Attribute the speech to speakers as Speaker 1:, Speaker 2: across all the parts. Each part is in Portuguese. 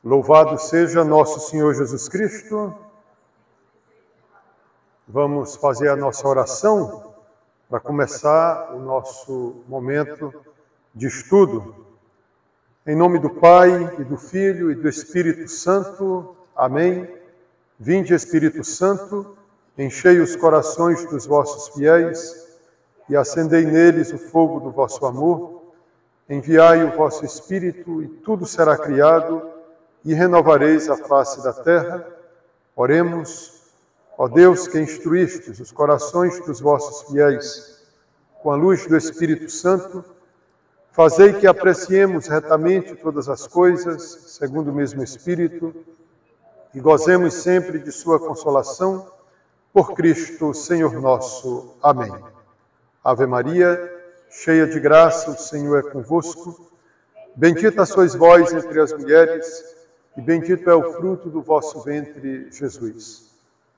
Speaker 1: Louvado seja nosso Senhor Jesus Cristo. Vamos fazer a nossa oração para começar o nosso momento de estudo. Em nome do Pai, e do Filho, e do Espírito Santo. Amém. Vinde, Espírito Santo, enchei os corações dos vossos fiéis e acendei neles o fogo do vosso amor. Enviai o vosso Espírito e tudo será criado e renovareis a face da terra. Oremos. Ó Deus, que instruístes os corações dos vossos fiéis com a luz do Espírito Santo, fazei que apreciemos retamente todas as coisas, segundo o mesmo Espírito, e gozemos sempre de sua consolação, por Cristo, Senhor nosso. Amém. Ave Maria, cheia de graça, o Senhor é convosco. Bendita sois vós entre as mulheres, e bendito é o fruto do vosso ventre, Jesus.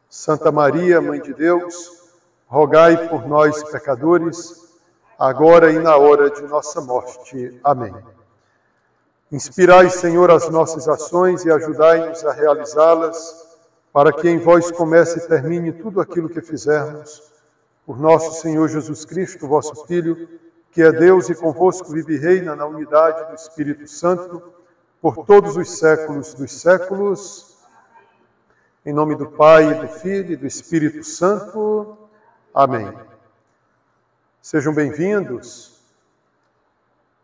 Speaker 1: Santa Maria, Mãe de Deus, rogai por nós, pecadores, agora e na hora de nossa morte. Amém. Inspirai, Senhor, as nossas ações e ajudai-nos a realizá-las, para que em vós comece e termine tudo aquilo que fizermos. Por nosso Senhor Jesus Cristo, vosso Filho, que é Deus e convosco vive e reina na unidade do Espírito Santo, por todos os séculos dos séculos. Em nome do Pai, do Filho e do Espírito Santo. Amém. Sejam bem-vindos.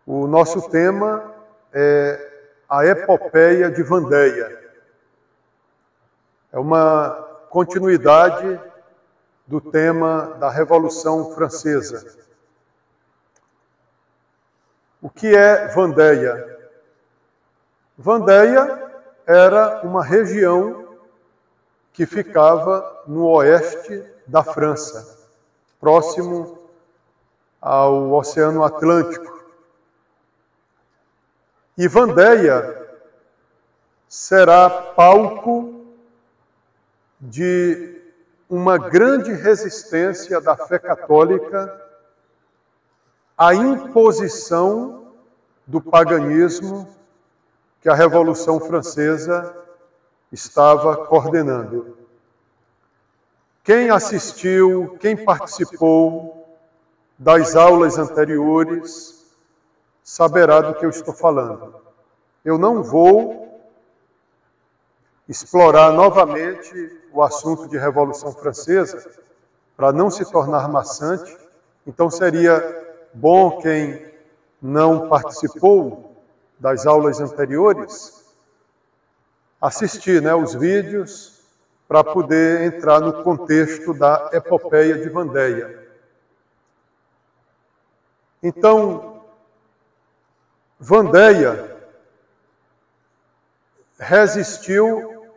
Speaker 1: O nosso tema é a epopeia de Vandéia. É uma continuidade do tema da Revolução Francesa. O que é Vandéia? Vandéia era uma região que ficava no oeste da França, próximo ao Oceano Atlântico. E Vandéia será palco de uma grande resistência da fé católica à imposição do paganismo que a Revolução Francesa estava coordenando. Quem assistiu, quem participou das aulas anteriores, saberá do que eu estou falando. Eu não vou explorar novamente o assunto de Revolução Francesa, para não se tornar maçante. Então seria bom quem não participou das aulas anteriores assistir, os vídeos, para poder entrar no contexto da epopeia de Vandéia. Então, Vandéia resistiu,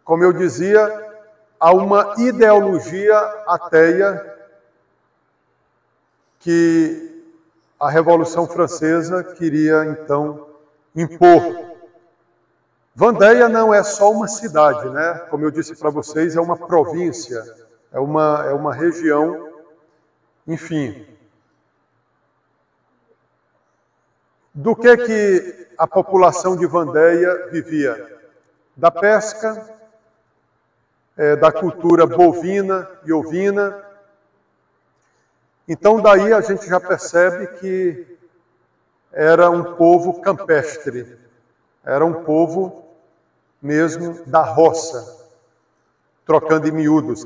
Speaker 1: como eu dizia, a uma ideologia ateia que a Revolução Francesa queria, então, impor. Vandéia não é só uma cidade, Como eu disse para vocês, é uma província, é uma região, enfim. Do que a população de Vandéia vivia? Da pesca, da cultura bovina e ovina. Então daí a gente já percebe que era um povo campestre, era um povo mesmo da roça, trocando em miúdos,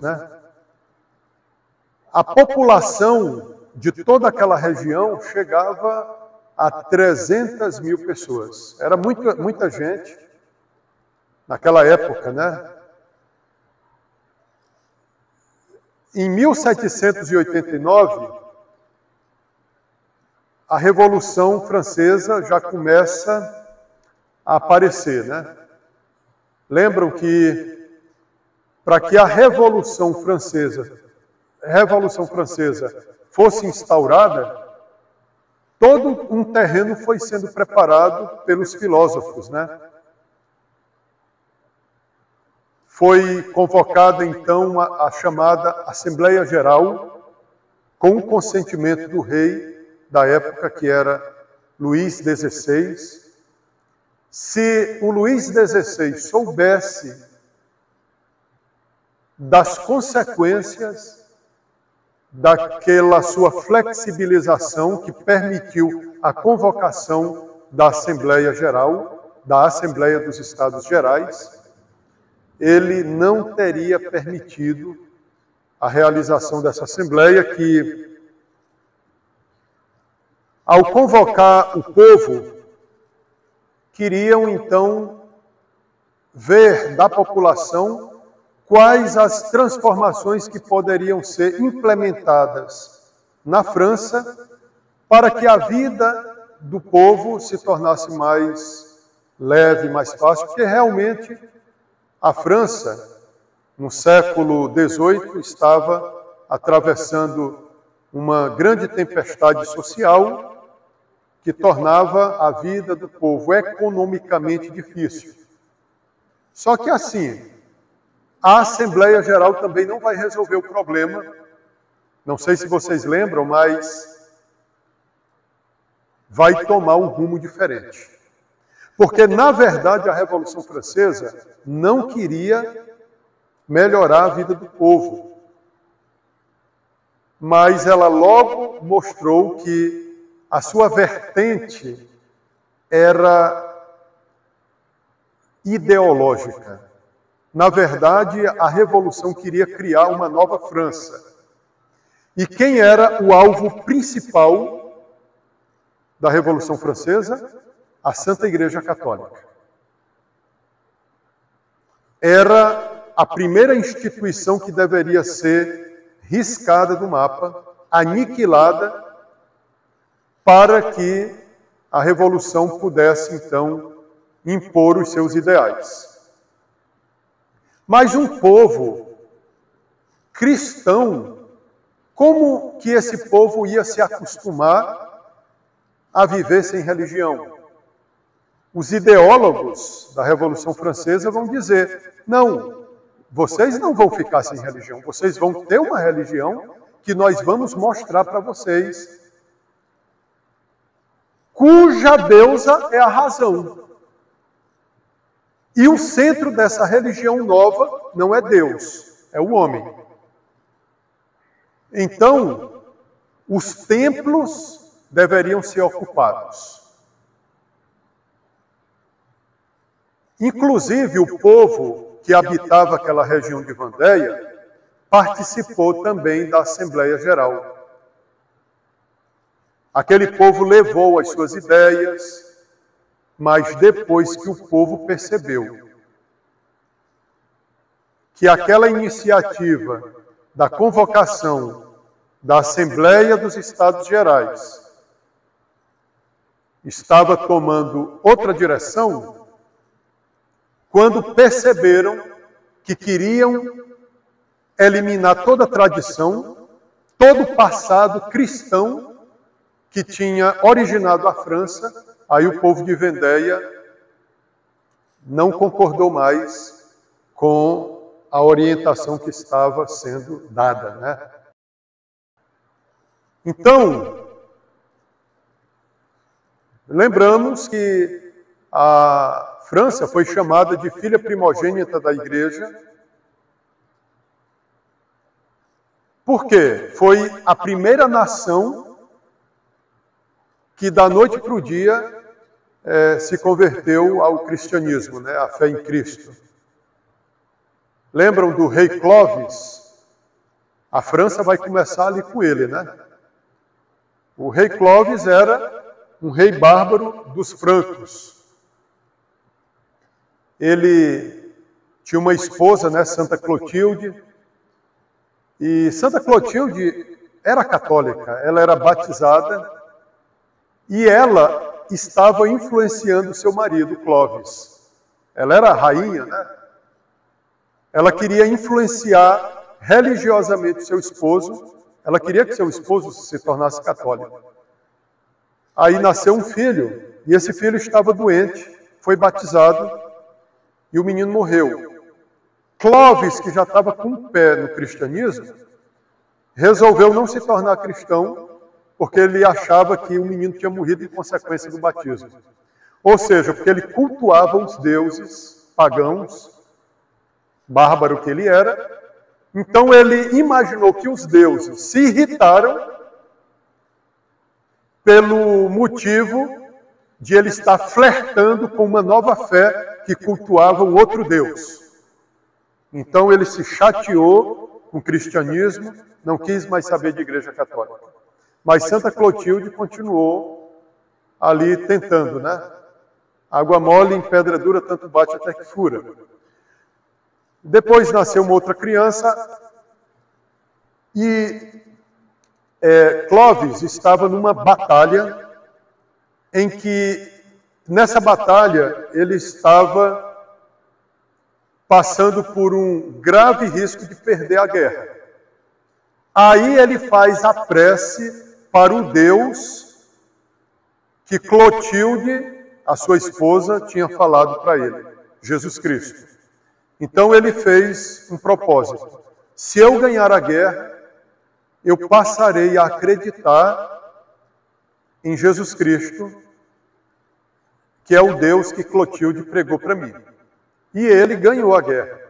Speaker 1: A população de toda aquela região chegava a 300 mil pessoas. Era muita gente naquela época, Em 1789, a Revolução Francesa já começa a aparecer, Lembram que, para que a Revolução Francesa fosse instaurada, todo um terreno foi sendo preparado pelos filósofos, Foi convocada, então, a chamada Assembleia Geral, com o consentimento do rei da época, que era Luís XVI, se o Luís XVI soubesse das consequências daquela sua flexibilização que permitiu a convocação da Assembleia Geral, da Assembleia dos Estados Gerais, ele não teria permitido a realização dessa Assembleia que, ao convocar o povo, queriam então ver da população quais as transformações que poderiam ser implementadas na França para que a vida do povo se tornasse mais leve, mais fácil, porque realmente a França, no século XVIII, estava atravessando uma grande tempestade social que tornava a vida do povo economicamente difícil. Só que assim, a Assembleia Geral também não vai resolver o problema. Não sei se vocês lembram, mas vai tomar um rumo diferente. Porque, na verdade, a Revolução Francesa não queria melhorar a vida do povo. Mas ela logo mostrou que a sua vertente era ideológica. Na verdade, a Revolução queria criar uma nova França. E quem era o alvo principal da Revolução Francesa? A Santa Igreja Católica. Era a primeira instituição que deveria ser riscada do mapa, aniquilada, para que a Revolução pudesse, então, impor os seus ideais. Mas um povo cristão, como que esse povo ia se acostumar a viver sem religião? Os ideólogos da Revolução Francesa vão dizer, não, vocês não vão ficar sem religião, vocês vão ter uma religião que nós vamos mostrar para vocês, cuja deusa é a razão. E o centro dessa religião nova não é Deus, é o homem. Então, os templos deveriam ser ocupados. Inclusive, o povo que habitava aquela região de Vandéia participou também da Assembleia Geral. Aquele povo levou as suas ideias, mas depois que o povo percebeu que aquela iniciativa da convocação da Assembleia dos Estados Gerais estava tomando outra direção, quando perceberam que queriam eliminar toda a tradição, todo o passado cristão que tinha originado a França, aí o povo de Vendéia não concordou mais com a orientação que estava sendo dada, né? Então, lembramos que a França foi chamada de filha primogênita da Igreja. Por quê? Foi a primeira nação que da noite para o dia se converteu ao cristianismo, né? À fé em Cristo. Lembram do rei Clovis? A França vai começar ali com ele, né? O rei Clovis era um rei bárbaro dos francos. Ele tinha uma esposa, né, Santa Clotilde, e Santa Clotilde era católica, ela era batizada, e ela estava influenciando seu marido, Clovis. Ela era a rainha, né? Ela queria influenciar religiosamente seu esposo, ela queria que seu esposo se tornasse católico. Aí nasceu um filho, e esse filho estava doente, foi batizado, e o menino morreu. Clovis, que já estava com o pé no cristianismo, resolveu não se tornar cristão, porque ele achava que o menino tinha morrido em consequência do batismo. Ou seja, porque ele cultuava os deuses pagãos, bárbaro que ele era. Então ele imaginou que os deuses se irritaram pelo motivo de ele estar flertando com uma nova fé que cultuava um outro Deus. Então ele se chateou com o cristianismo, não quis mais saber de igreja católica. Mas Santa Clotilde continuou ali tentando, né? Água mole em pedra dura, tanto bate até que fura. Depois nasceu uma outra criança e Clovis estava numa batalha em que, nessa batalha, ele estava passando por um grave risco de perder a guerra. Aí ele faz a prece para o Deus que Clotilde, a sua esposa, tinha falado para ele, Jesus Cristo. Então ele fez um propósito. Se eu ganhar a guerra, eu passarei a acreditar em Jesus Cristo, que é o Deus que Clotilde pregou para mim. E ele ganhou a guerra.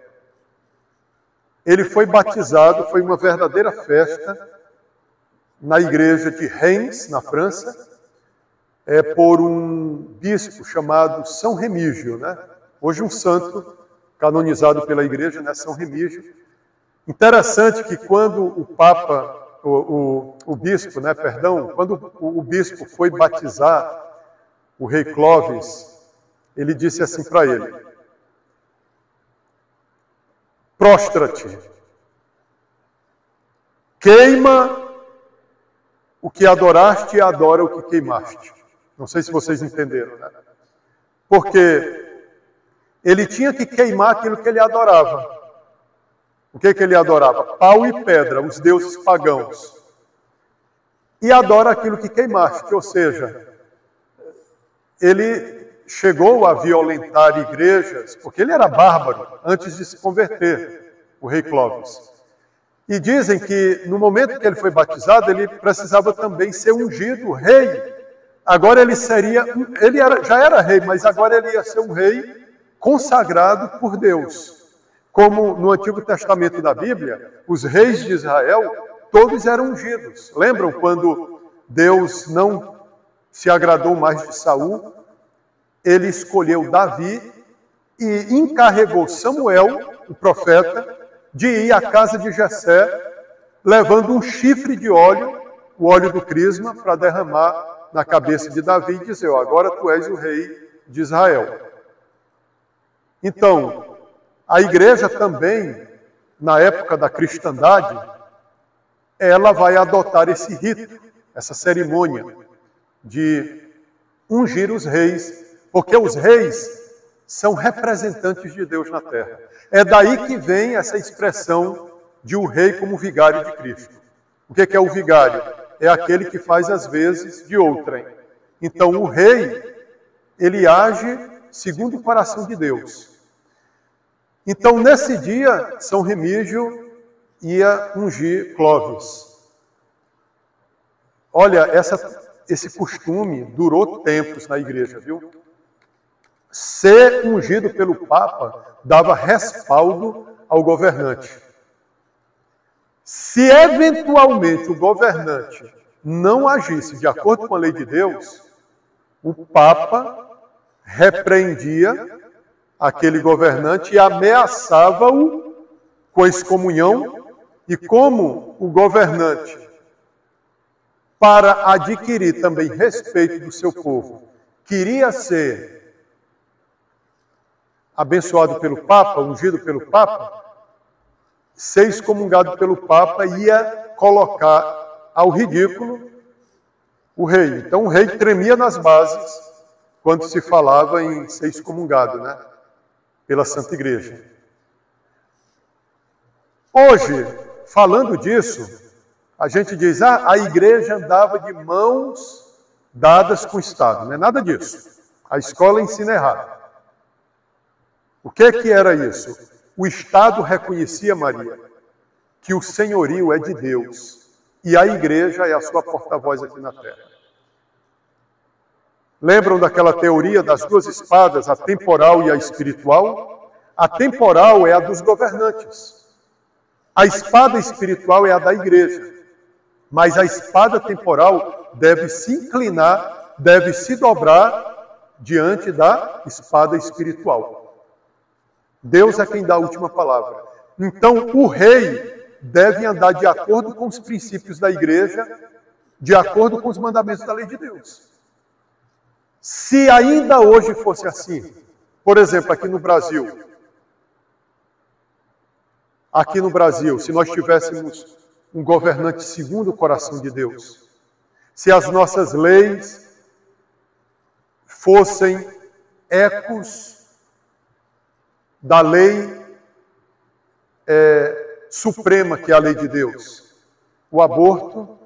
Speaker 1: Ele foi batizado, foi uma verdadeira festa na igreja de Reims, na França, por um bispo chamado São Remígio, né? Hoje um santo canonizado pela igreja, né? São Remígio. Interessante que quando o Papa, o bispo, né? Perdão, quando o bispo foi batizar o rei Clovis, ele disse assim para ele: prostra-te, queima o que adoraste e adora o que queimaste. Não sei se vocês entenderam, né? Porque ele tinha que queimar aquilo que ele adorava. O que ele adorava? Pau e pedra, os deuses pagãos. E adora aquilo que queimaste, ou seja, ele chegou a violentar igrejas, porque ele era bárbaro antes de se converter, o rei Clovis. E dizem que no momento que ele foi batizado, ele precisava também ser ungido rei. Agora ele seria, já era rei, mas agora ele ia ser um rei consagrado por Deus. Como no Antigo Testamento da Bíblia, os reis de Israel, todos eram ungidos. Lembram quando Deus não se agradou mais de Saul? Ele escolheu Davi e encarregou Samuel, o profeta, de ir à casa de Jessé, levando um chifre de óleo, o óleo do crisma, para derramar na cabeça de Davi e dizer: agora tu és o rei de Israel. Então, a igreja também, na época da cristandade, ela vai adotar esse rito, essa cerimônia de ungir os reis, porque os reis são representantes de Deus na terra. É daí que vem essa expressão de o rei como vigário de Cristo. O que é o vigário? É aquele que faz as vezes de outrem. Então o rei, ele age segundo o coração de Deus. Então nesse dia, São Remígio ia ungir Clovis. Olha, esse costume durou tempos na igreja, viu? Ser ungido pelo Papa dava respaldo ao governante. Se eventualmente o governante não agisse de acordo com a lei de Deus, o Papa repreendia aquele governante e ameaçava-o com excomunhão. E como o governante, para adquirir também respeito do seu povo, queria ser abençoado pelo Papa, ungido pelo Papa, ser excomungado pelo Papa ia colocar ao ridículo o rei. Então o rei tremia nas bases quando se falava em ser excomungado, né, pela Santa Igreja. Hoje, falando disso, a gente diz: a igreja andava de mãos dadas com o Estado. Não é nada disso. A escola ensina errado. O que era isso? O Estado reconhecia, Maria, que o senhorio é de Deus e a igreja é a sua porta-voz aqui na terra. Lembram daquela teoria das duas espadas, a temporal e a espiritual? A temporal é a dos governantes. A espada espiritual é a da igreja. Mas a espada temporal deve se inclinar, deve se dobrar diante da espada espiritual. Deus é quem dá a última palavra. Então, o rei deve andar de acordo com os princípios da igreja, de acordo com os mandamentos da lei de Deus. Se ainda hoje fosse assim, por exemplo, aqui no Brasil, se nós tivéssemos um governante segundo o coração de Deus, se as nossas leis fossem ecos da lei suprema, que é a lei de Deus, o aborto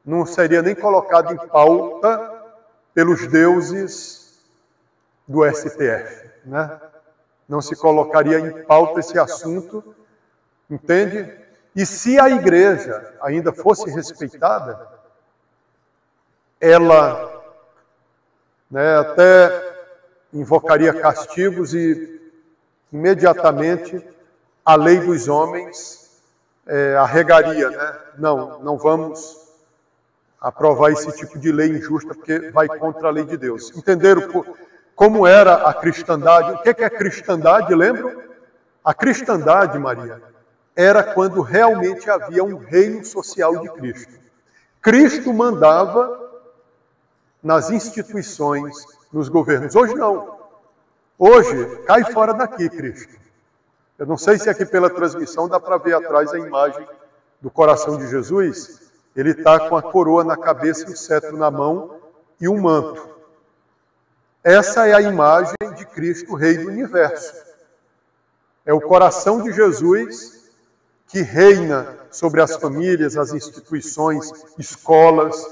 Speaker 1: não seria nem colocado em pauta pelos deuses do STF, né? Não se colocaria em pauta esse assunto, entende? E se a igreja ainda fosse respeitada, ela, né, até invocaria castigos e imediatamente a lei dos homens arregaria, né? Não vamos aprovar esse tipo de lei injusta, porque vai contra a lei de Deus. Entenderam como era a cristandade? O que é cristandade, lembram? A cristandade, Maria, era quando realmente havia um reino social de Cristo. Cristo mandava nas instituições, nos governos. Hoje não. Hoje, cai fora daqui, Cristo. Eu não sei se aqui pela transmissão dá para ver atrás a imagem do coração de Jesus. Ele está com a coroa na cabeça e o cetro na mão e um manto. Essa é a imagem de Cristo, Rei do Universo. É o coração de Jesus que reina sobre as famílias, as instituições, escolas,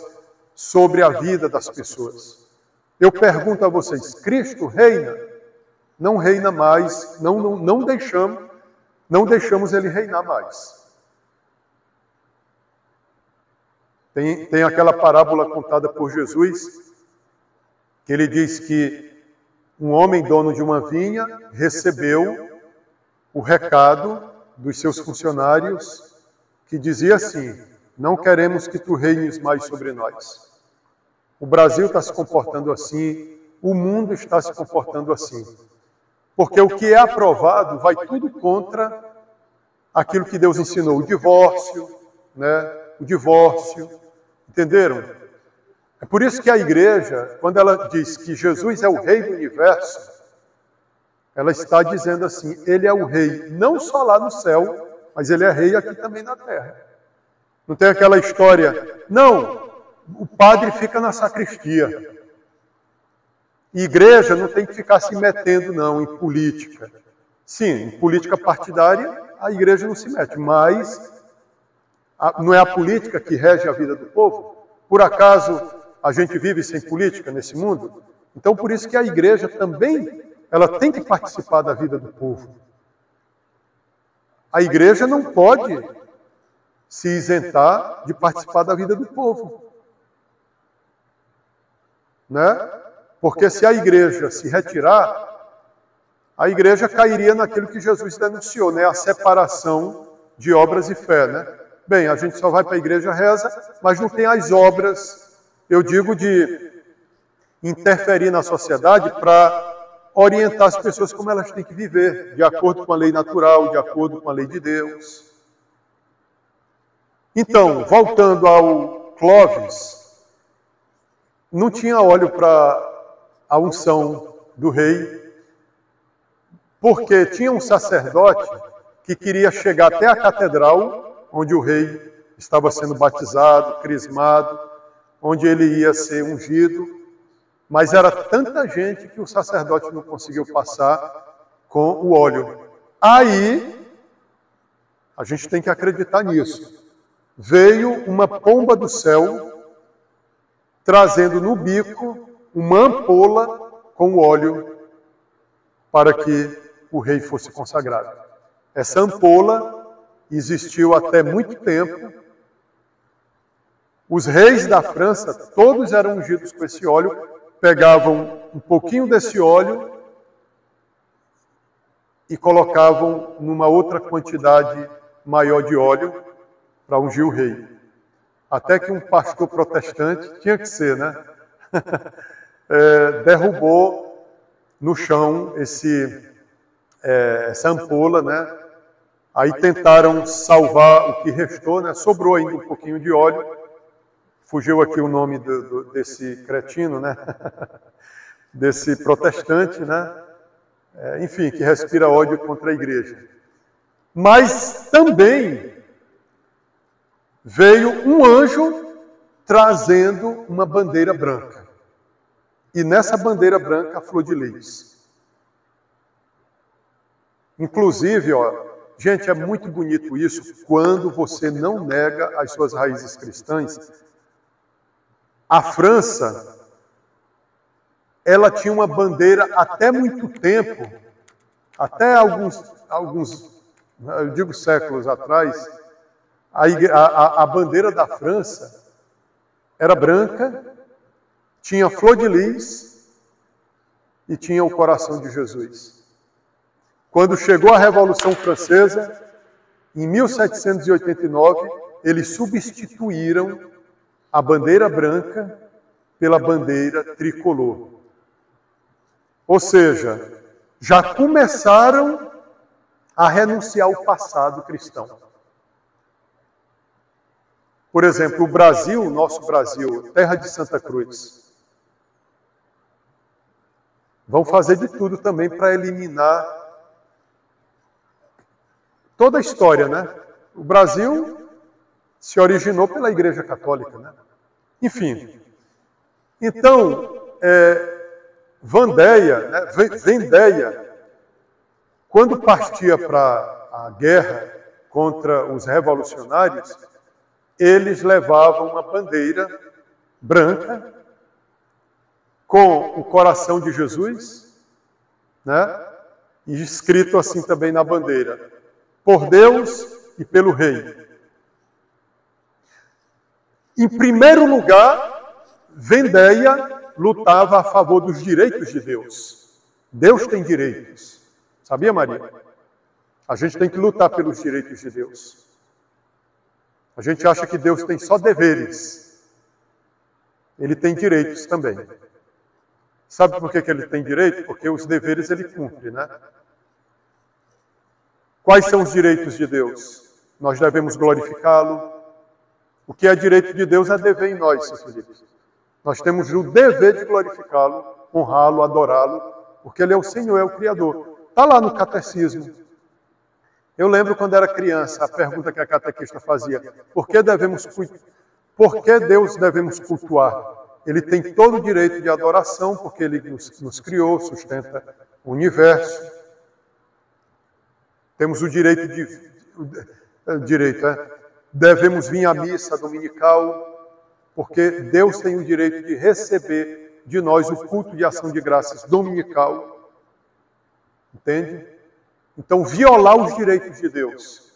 Speaker 1: sobre a vida das pessoas. Eu pergunto a vocês, Cristo reina? Não reina mais, não deixamos ele reinar mais. Tem aquela parábola contada por Jesus, que ele diz que um homem dono de uma vinha recebeu o recado dos seus funcionários que dizia assim: não queremos que tu reines mais sobre nós. O Brasil está se comportando assim, o mundo está se comportando assim. Porque o que é aprovado vai tudo contra aquilo que Deus ensinou. O divórcio, né? O divórcio. Entenderam? É por isso que a igreja, quando ela diz que Jesus é o Rei do Universo, ela está dizendo assim, ele é o Rei não só lá no céu, mas ele é Rei aqui também na terra. Não tem aquela história, não, o padre fica na sacristia. Igreja não tem que ficar se metendo, não, em política. Sim, em política partidária, a igreja não se mete, mas não é a política que rege a vida do povo? Por acaso a gente vive sem política nesse mundo? Então, por isso que a igreja também, ela tem que participar da vida do povo. A igreja não pode se isentar de participar da vida do povo. Né? Porque se a igreja se retirar, a igreja cairia naquilo que Jesus denunciou, né? A separação de obras e fé, né? Bem, a gente só vai para a igreja, reza, mas não tem as obras, eu digo, de interferir na sociedade para orientar as pessoas como elas têm que viver, de acordo com a lei natural, de acordo com a lei de Deus. Então, voltando ao Clóvis, não tinha óleo para a unção do rei, porque tinha um sacerdote que queria chegar até a catedral, onde o rei estava sendo batizado, crismado, onde ele ia ser ungido, mas era tanta gente que o sacerdote não conseguiu passar com o óleo. Aí, a gente tem que acreditar nisso. Veio uma pomba do céu, trazendo no bico uma ampola com óleo para que o rei fosse consagrado. Essa ampola existiu até muito tempo. Os reis da França, todos eram ungidos com esse óleo, pegavam um pouquinho desse óleo e colocavam numa outra quantidade maior de óleo para ungir o rei. Até que um pastor protestante, tinha que ser, né? Derrubou no chão essa ampola, né? Aí tentaram salvar o que restou, né? Sobrou ainda um pouquinho de óleo. Fugiu aqui o nome desse cretino, né? Desse protestante, né? Enfim, que respira ódio contra a igreja. Mas também veio um anjo trazendo uma bandeira branca. E nessa bandeira branca, a flor de lis. Inclusive, ó, gente, é muito bonito isso quando você não nega as suas raízes cristãs. A França, ela tinha uma bandeira até muito tempo, até alguns, eu digo séculos atrás, a bandeira da França era branca, tinha flor de lis e tinha o coração de Jesus. Quando chegou a Revolução Francesa, em 1789, eles substituíram a bandeira branca pela bandeira tricolor. Ou seja, já começaram a renunciar ao passado cristão. Por exemplo, o Brasil, nosso Brasil, terra de Santa Cruz, vão fazer de tudo também para eliminar toda a história, né? O Brasil se originou pela Igreja Católica, né? Enfim. Então, Vendéia, quando partia para a guerra contra os revolucionários, eles levavam uma bandeira branca com o coração de Jesus, né? E escrito assim também na bandeira: por Deus e pelo Rei. Em primeiro lugar, Vendéia lutava a favor dos direitos de Deus. Deus tem direitos. Sabia, Maria? A gente tem que lutar pelos direitos de Deus. A gente acha que Deus tem só deveres. Ele tem direitos também. Sabe por que ele tem direito? Porque os deveres ele cumpre, né? Quais são os direitos de Deus? Nós devemos glorificá-lo. O que é direito de Deus é dever em nós, seus filhos. Nós temos o dever de glorificá-lo, honrá-lo, adorá-lo, porque ele é o Senhor, é o Criador. Está lá no catecismo. Eu lembro quando era criança, a pergunta que a catequista fazia: por que Deus devemos cultuar? Ele tem todo o direito de adoração, porque ele nos criou, sustenta o universo. Temos o direito devemos vir à missa dominical, porque Deus tem o direito de receber de nós o culto de ação de graças dominical. Entende? Então, violar os direitos de Deus,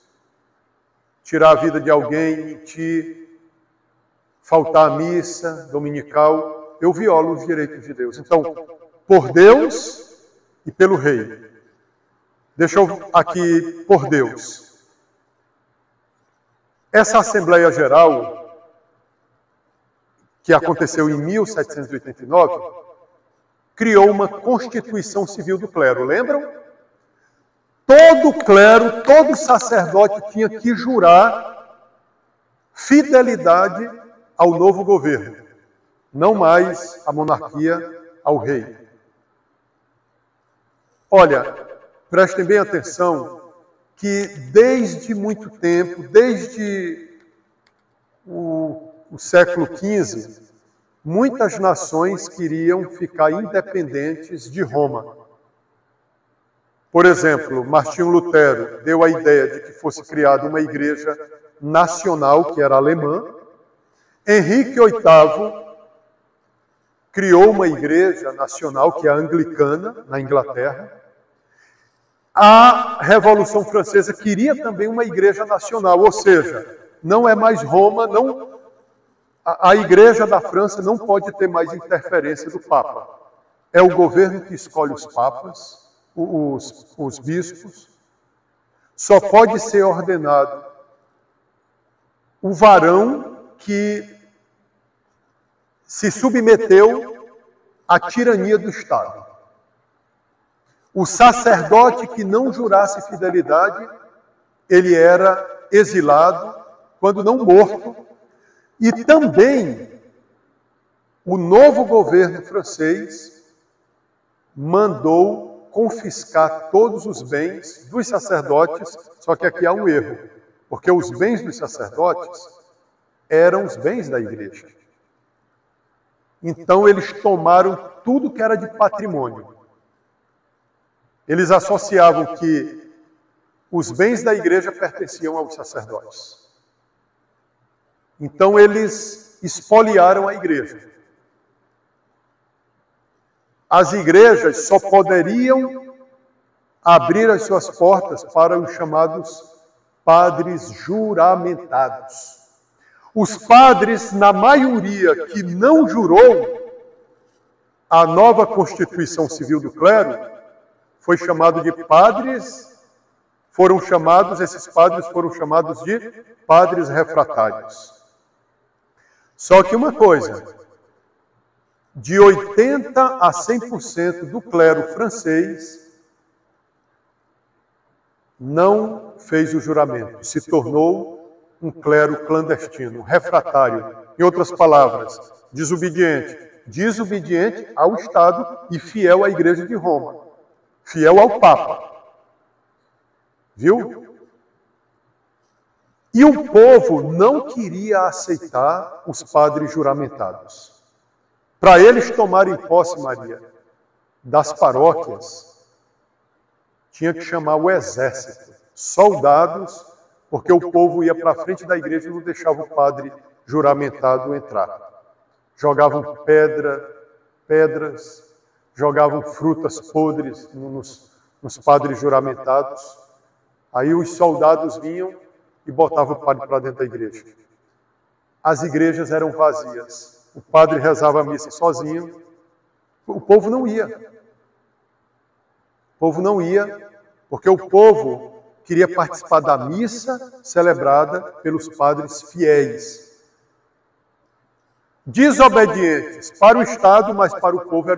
Speaker 1: tirar a vida de alguém, mentir, faltar à missa dominical, eu violo os direitos de Deus. Então, por Deus e pelo Rei. Deixa eu aqui, por Deus. Essa Assembleia Geral, que aconteceu em 1789, criou uma Constituição Civil do Clero, lembram? Todo clero, todo sacerdote tinha que jurar fidelidade ao novo governo, não mais a monarquia, ao rei. Olha, prestem bem atenção que desde muito tempo, desde o século XV, muitas nações queriam ficar independentes de Roma. Por exemplo, Martinho Lutero deu a ideia de que fosse criada uma igreja nacional, que era alemã. Henrique VIII criou uma igreja nacional, que é a anglicana, na Inglaterra. A Revolução Francesa queria também uma igreja nacional, ou seja, não é mais Roma, A Igreja da França não pode ter mais interferência do Papa. É o governo que escolhe os papas, os bispos. Só pode ser ordenado o varão que se submeteu à tirania do Estado. O sacerdote que não jurasse fidelidade, ele era exilado, quando não morto, e também o novo governo francês mandou confiscar todos os bens dos sacerdotes, só que aqui há um erro, porque os bens dos sacerdotes eram os bens da igreja. Então eles tomaram tudo que era de patrimônio. Eles associavam que os bens da igreja pertenciam aos sacerdotes. Então eles espoliaram a igreja. As igrejas só poderiam abrir as suas portas para os chamados padres juramentados. Os padres, na maioria que não jurou a nova Constituição Civil do Clero, foi chamado de padres, esses padres foram chamados de padres refratários. Só que uma coisa, de 80% a 100% do clero francês não fez o juramento, se tornou um clero clandestino, refratário. Em outras palavras, desobediente. Desobediente ao Estado e fiel à Igreja de Roma. Fiel ao Papa. Viu? E o povo não queria aceitar os padres juramentados. Para eles tomarem posse, Maria, das paróquias, tinha que chamar o exército, soldados, porque o povo ia para a frente da igreja e não deixava o padre juramentado entrar. Jogavam pedras, jogavam frutas podres nos padres juramentados. Aí os soldados vinham e botavam o padre para dentro da igreja. As igrejas eram vazias. O padre rezava a missa sozinho. O povo não ia. O povo não ia, porque o povo queria participar da missa celebrada pelos padres fiéis. Desobedientes para o Estado, mas para o povo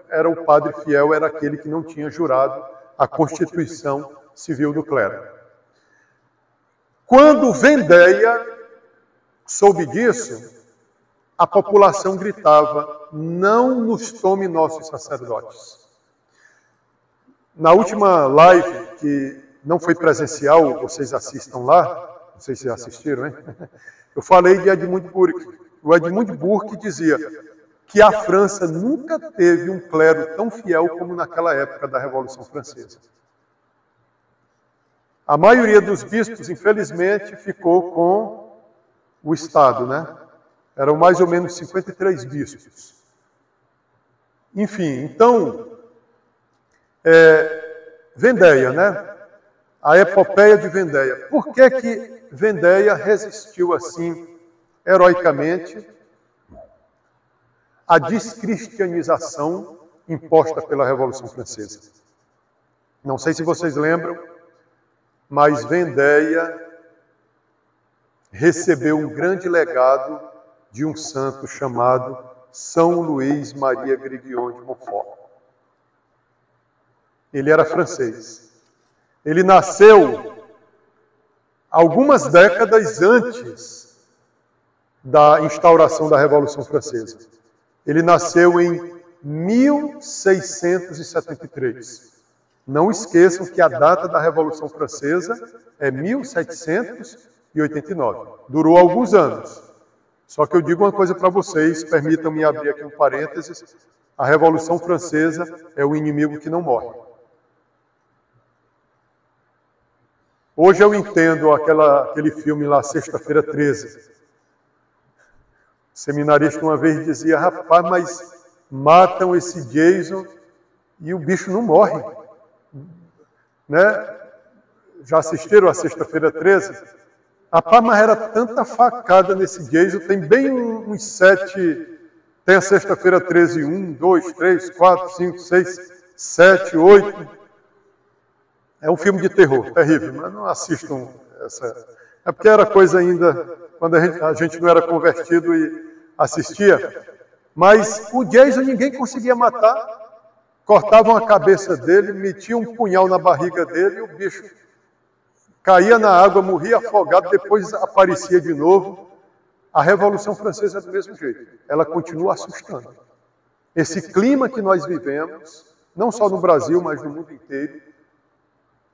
Speaker 1: era o padre fiel, era aquele que não tinha jurado a Constituição Civil do Clero. Quando Vendéia soube disso, a população gritava: não nos tome nossos sacerdotes. Na última live, que não foi presencial, vocês assistam lá, não sei se assistiram, hein? Eu falei de Edmund Burke. O Edmund Burke dizia que a França nunca teve um clero tão fiel como naquela época da Revolução Francesa. A maioria dos bispos, infelizmente, ficou com o Estado, né? Eram mais ou menos 53 bispos. Enfim, então, Vendéia, né? A epopeia de Vendéia. Por que Vendéia resistiu assim, heroicamente, à descristianização imposta pela Revolução Francesa? Não sei se vocês lembram, mas Vendéia recebeu um grande legado de um santo chamado São Luís Maria Grignion de Montfort. Ele era francês. Ele nasceu algumas décadas antes da instauração da Revolução Francesa. Ele nasceu em 1673. Não esqueçam que a data da Revolução Francesa é 1789. Durou alguns anos. Só que eu digo uma coisa para vocês, permitam-me abrir aqui um parênteses: a Revolução Francesa é o inimigo que não morre. Hoje eu entendo aquele filme lá, Sexta-feira 13. O seminarista uma vez dizia: rapaz, mas matam esse Jason e o bicho não morre. Né? Já assistiram a Sexta-feira 13? Rapaz, mas era tanta facada nesse Jason, tem bem uns 7, tem a sexta-feira 13, 1, 2, 3, 4, 5, 6, 7, 8. É um filme de terror, terrível, mas não assistam essa. É porque era coisa ainda, quando a gente não era convertido e assistia. Mas o Jason ninguém conseguia matar. Cortavam a cabeça dele, metiam um punhal na barriga dele e o bicho caía na água, morria afogado, depois aparecia de novo. A Revolução Francesa é do mesmo jeito. Ela continua assustando. Esse clima que nós vivemos, não só no Brasil, mas no mundo inteiro,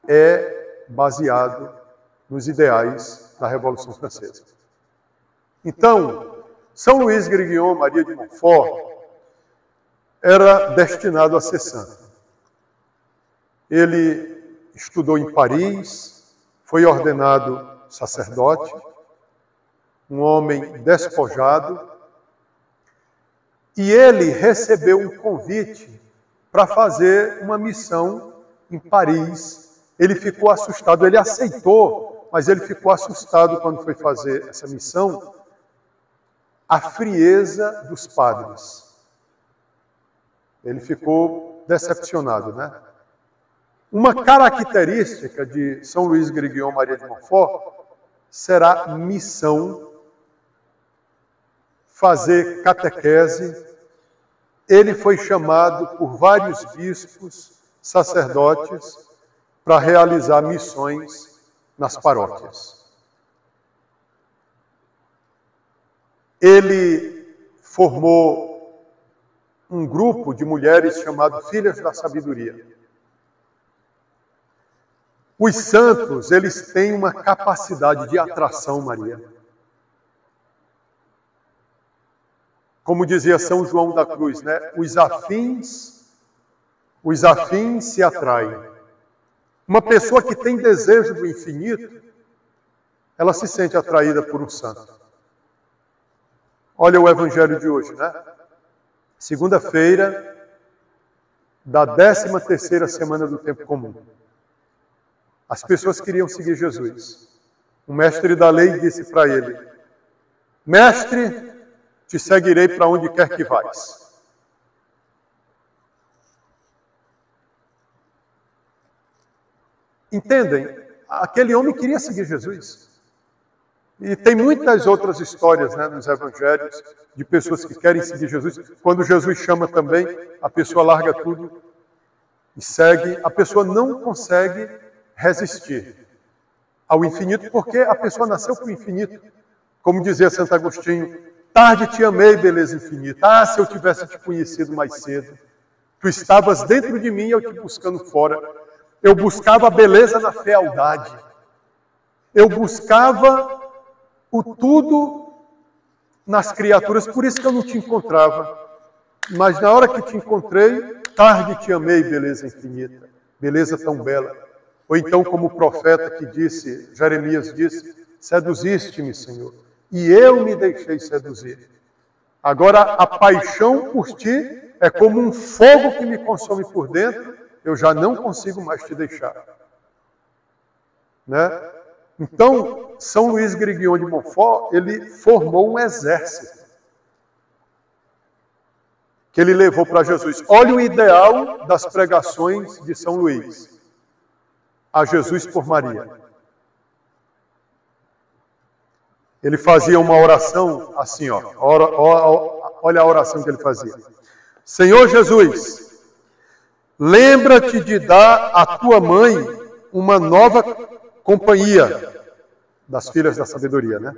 Speaker 1: é baseado nos ideais da Revolução Francesa. Então, São Luís Grignion Maria de Montfort era destinado a ser santo. Ele estudou em Paris, foi ordenado sacerdote, um homem despojado, e ele recebeu um convite para fazer uma missão em Paris. Ele ficou assustado, ele aceitou, mas ele ficou assustado quando foi fazer essa missão. A frieza dos padres. Ele ficou decepcionado, né? Uma característica de São Luís Grignion Maria de Montfort será missão, fazer catequese. Ele foi chamado por vários bispos, sacerdotes, para realizar missões nas paróquias. Ele formou um grupo de mulheres chamado Filhas da Sabedoria. Os santos, eles têm uma capacidade de atração, Maria. Como dizia São João da Cruz, né? Os afins se atraem. Uma pessoa que tem desejo do infinito, ela se sente atraída por um santo. Olha o evangelho de hoje, né? Segunda-feira da 13ª semana do tempo comum. As pessoas queriam seguir Jesus. O mestre da lei disse para ele: Mestre, te seguirei para onde quer que vais. Entendem? Aquele homem queria seguir Jesus. E tem muitas outras histórias, né, nos evangelhos de pessoas que querem seguir Jesus. Quando Jesus chama também, a pessoa larga tudo e segue. A pessoa não consegue resistir ao infinito, porque a pessoa nasceu para o infinito. Como dizia Santo Agostinho, tarde te amei, beleza infinita. Ah, se eu tivesse te conhecido mais cedo. Tu estavas dentro de mim e eu te buscando fora. Eu buscava a beleza na fealdade. Eu buscava o tudo nas criaturas, por isso que eu não te encontrava. Mas na hora que te encontrei, tarde te amei, beleza infinita, beleza tão bela. Ou então, como o profeta que disse, Jeremias disse, seduziste-me, Senhor, e eu me deixei seduzir. Agora, a paixão por ti é como um fogo que me consome por dentro, eu já não consigo mais te deixar. Né? Então, São Luís Grignion de Montfort, ele formou um exército que ele levou para Jesus. Olha o ideal das pregações de São Luís. A Jesus por Maria. Ele fazia uma oração assim, ó. Olha a oração que ele fazia. Senhor Jesus, lembra-te de dar à tua mãe uma nova companhia das Filhas da Sabedoria, né?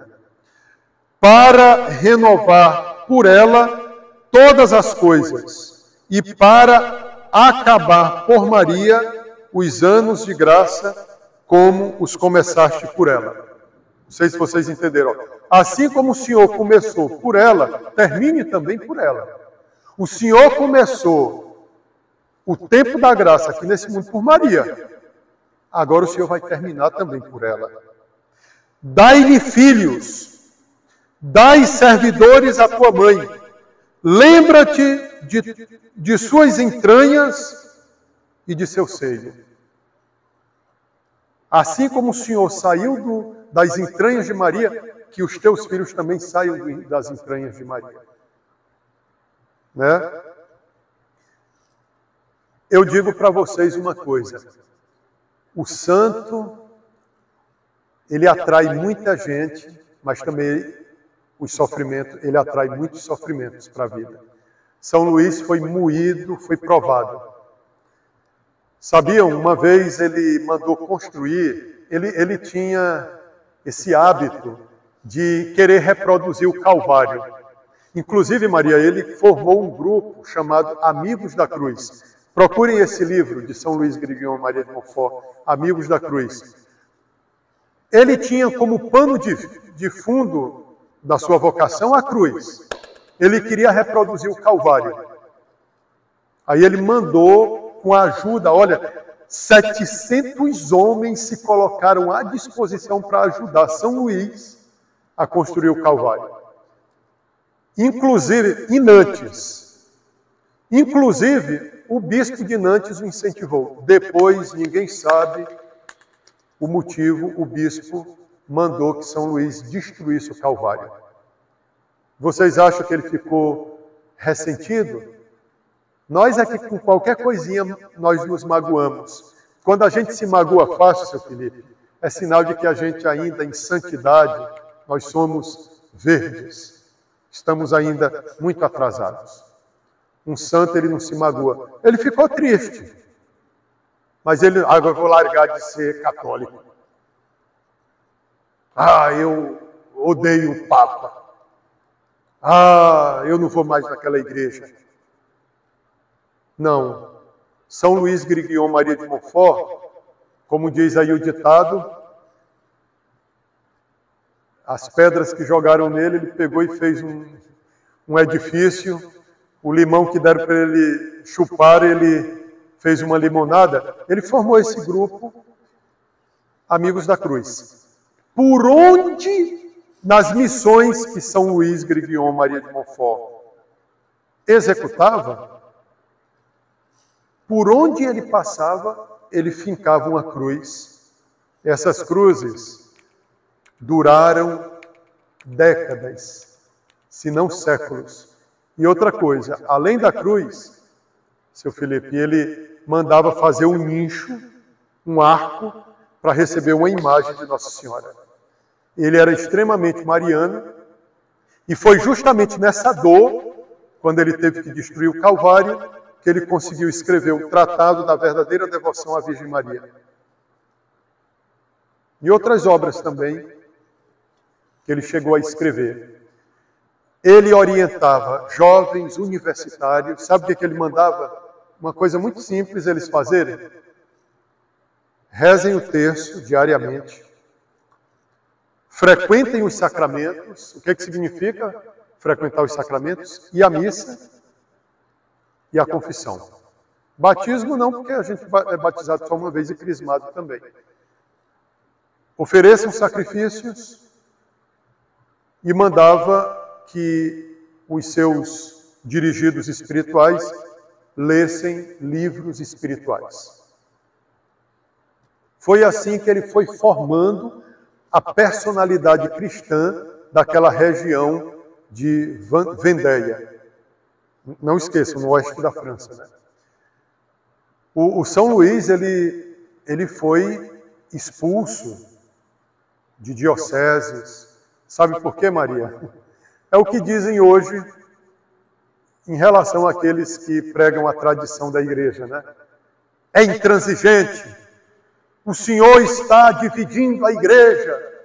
Speaker 1: Para renovar por ela todas as coisas e para acabar por Maria os anos de graça como os começaste por ela. Não sei se vocês entenderam. Assim como o Senhor começou por ela, termine também por ela. O Senhor começou o tempo da graça aqui nesse mundo por Maria. Agora o Senhor vai terminar também por ela. Dai-lhe filhos, dai servidores à tua mãe. Lembra-te de suas entranhas e de seu seio. Assim como o Senhor saiu das entranhas de Maria, que os teus filhos também saiam das entranhas de Maria. Né? Eu digo para vocês uma coisa, o santo, ele atrai muita gente, mas também ele atrai muitos sofrimentos para a vida. São Luís foi moído, foi provado. Sabiam, uma vez ele mandou construir, ele tinha esse hábito de querer reproduzir o Calvário. Inclusive, Maria, ele formou um grupo chamado Amigos da Cruz. Procurem esse livro de São Luís Grignion Maria de Montfort, Amigos da Cruz. Ele tinha como pano de fundo da sua vocação a cruz. Ele queria reproduzir o Calvário. Aí ele mandou, com a ajuda, olha, 700 homens se colocaram à disposição para ajudar São Luís a construir o Calvário. Inclusive, em Nantes. Inclusive, o bispo de Nantes o incentivou. Depois, ninguém sabe o motivo, o bispo mandou que São Luís destruísse o Calvário. Vocês acham que ele ficou ressentido? Nós é que com qualquer coisinha nós nos magoamos. Quando a gente se magoa fácil, seu Felipe, é sinal de que a gente ainda em santidade, nós somos verdes. Estamos ainda muito atrasados. Um santo, ele não se magoa. Ele ficou triste. Mas ele, agora eu vou largar de ser católico. Eu odeio o Papa. Eu não vou mais naquela igreja. Não. São Luís Grignion Maria de Montfort, como diz aí o ditado, as pedras que jogaram nele, ele pegou e fez um edifício. O limão que deram para ele chupar, ele fez uma limonada. Ele formou esse grupo, Amigos da Cruz. Por onde, nas missões que São Luís Grignion Maria de Montfort executava, por onde ele passava, ele fincava uma cruz. Essas cruzes duraram décadas, se não séculos. E outra coisa, além da cruz, seu Felipe, ele mandava fazer um nicho, um arco, para receber uma imagem de Nossa Senhora. Ele era extremamente mariano, e foi justamente nessa dor, quando ele teve que destruir o Calvário, que ele conseguiu escrever o Tratado da Verdadeira Devoção à Virgem Maria. E outras obras também, que ele chegou a escrever. Ele orientava jovens universitários, sabe o que ele mandava? Uma coisa muito simples eles fazerem. Rezem o terço diariamente. Frequentem os sacramentos. O que significa frequentar os sacramentos? E a missa e a confissão. Batismo não, porque a gente é batizado só uma vez e crismado também. Ofereçam sacrifícios e mandava que os seus dirigidos espirituais lessem livros espirituais. Foi assim que ele foi formando a personalidade cristã daquela região de Vendéia. Não esqueçam, no oeste da França. Né? O São Luís, ele foi expulso de dioceses. Sabe por quê, Maria? É o que dizem hoje em relação àqueles que pregam a tradição da igreja, né? É intransigente. O Senhor está dividindo a igreja.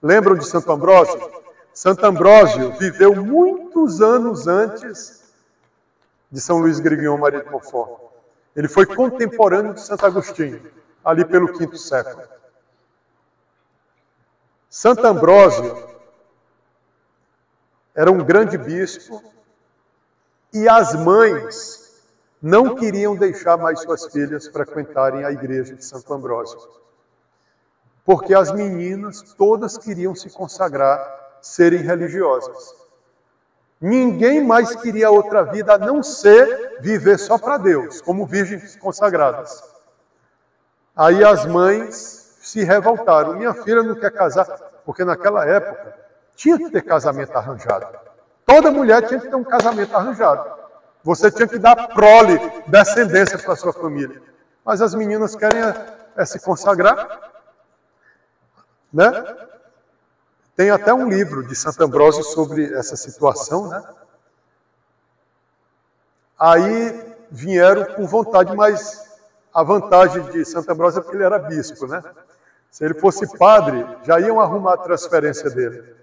Speaker 1: Lembram de Santo Ambrósio? Santo Ambrósio viveu muitos anos antes de São Luís Grignion Maria de Montfort. Ele foi contemporâneo de Santo Agostinho, ali pelo V século. Santo Ambrósio era um grande bispo e as mães não queriam deixar mais suas filhas frequentarem a igreja de Santo Ambrósio. Porque as meninas todas queriam se consagrar, serem religiosas. Ninguém mais queria outra vida a não ser viver só para Deus, como virgens consagradas. Aí as mães se revoltaram. Minha filha não quer casar, porque naquela época tinha que ter casamento arranjado. Toda mulher tinha que ter um casamento arranjado. Você tinha que dar prole, descendência para a sua família. Mas as meninas querem se consagrar, né? Tem até um livro de Santo Ambrósio sobre essa situação, né? Aí vieram com vontade, mas a vantagem de Santo Ambrósio é porque ele era bispo, né? Se ele fosse padre, já iam arrumar a transferência dele.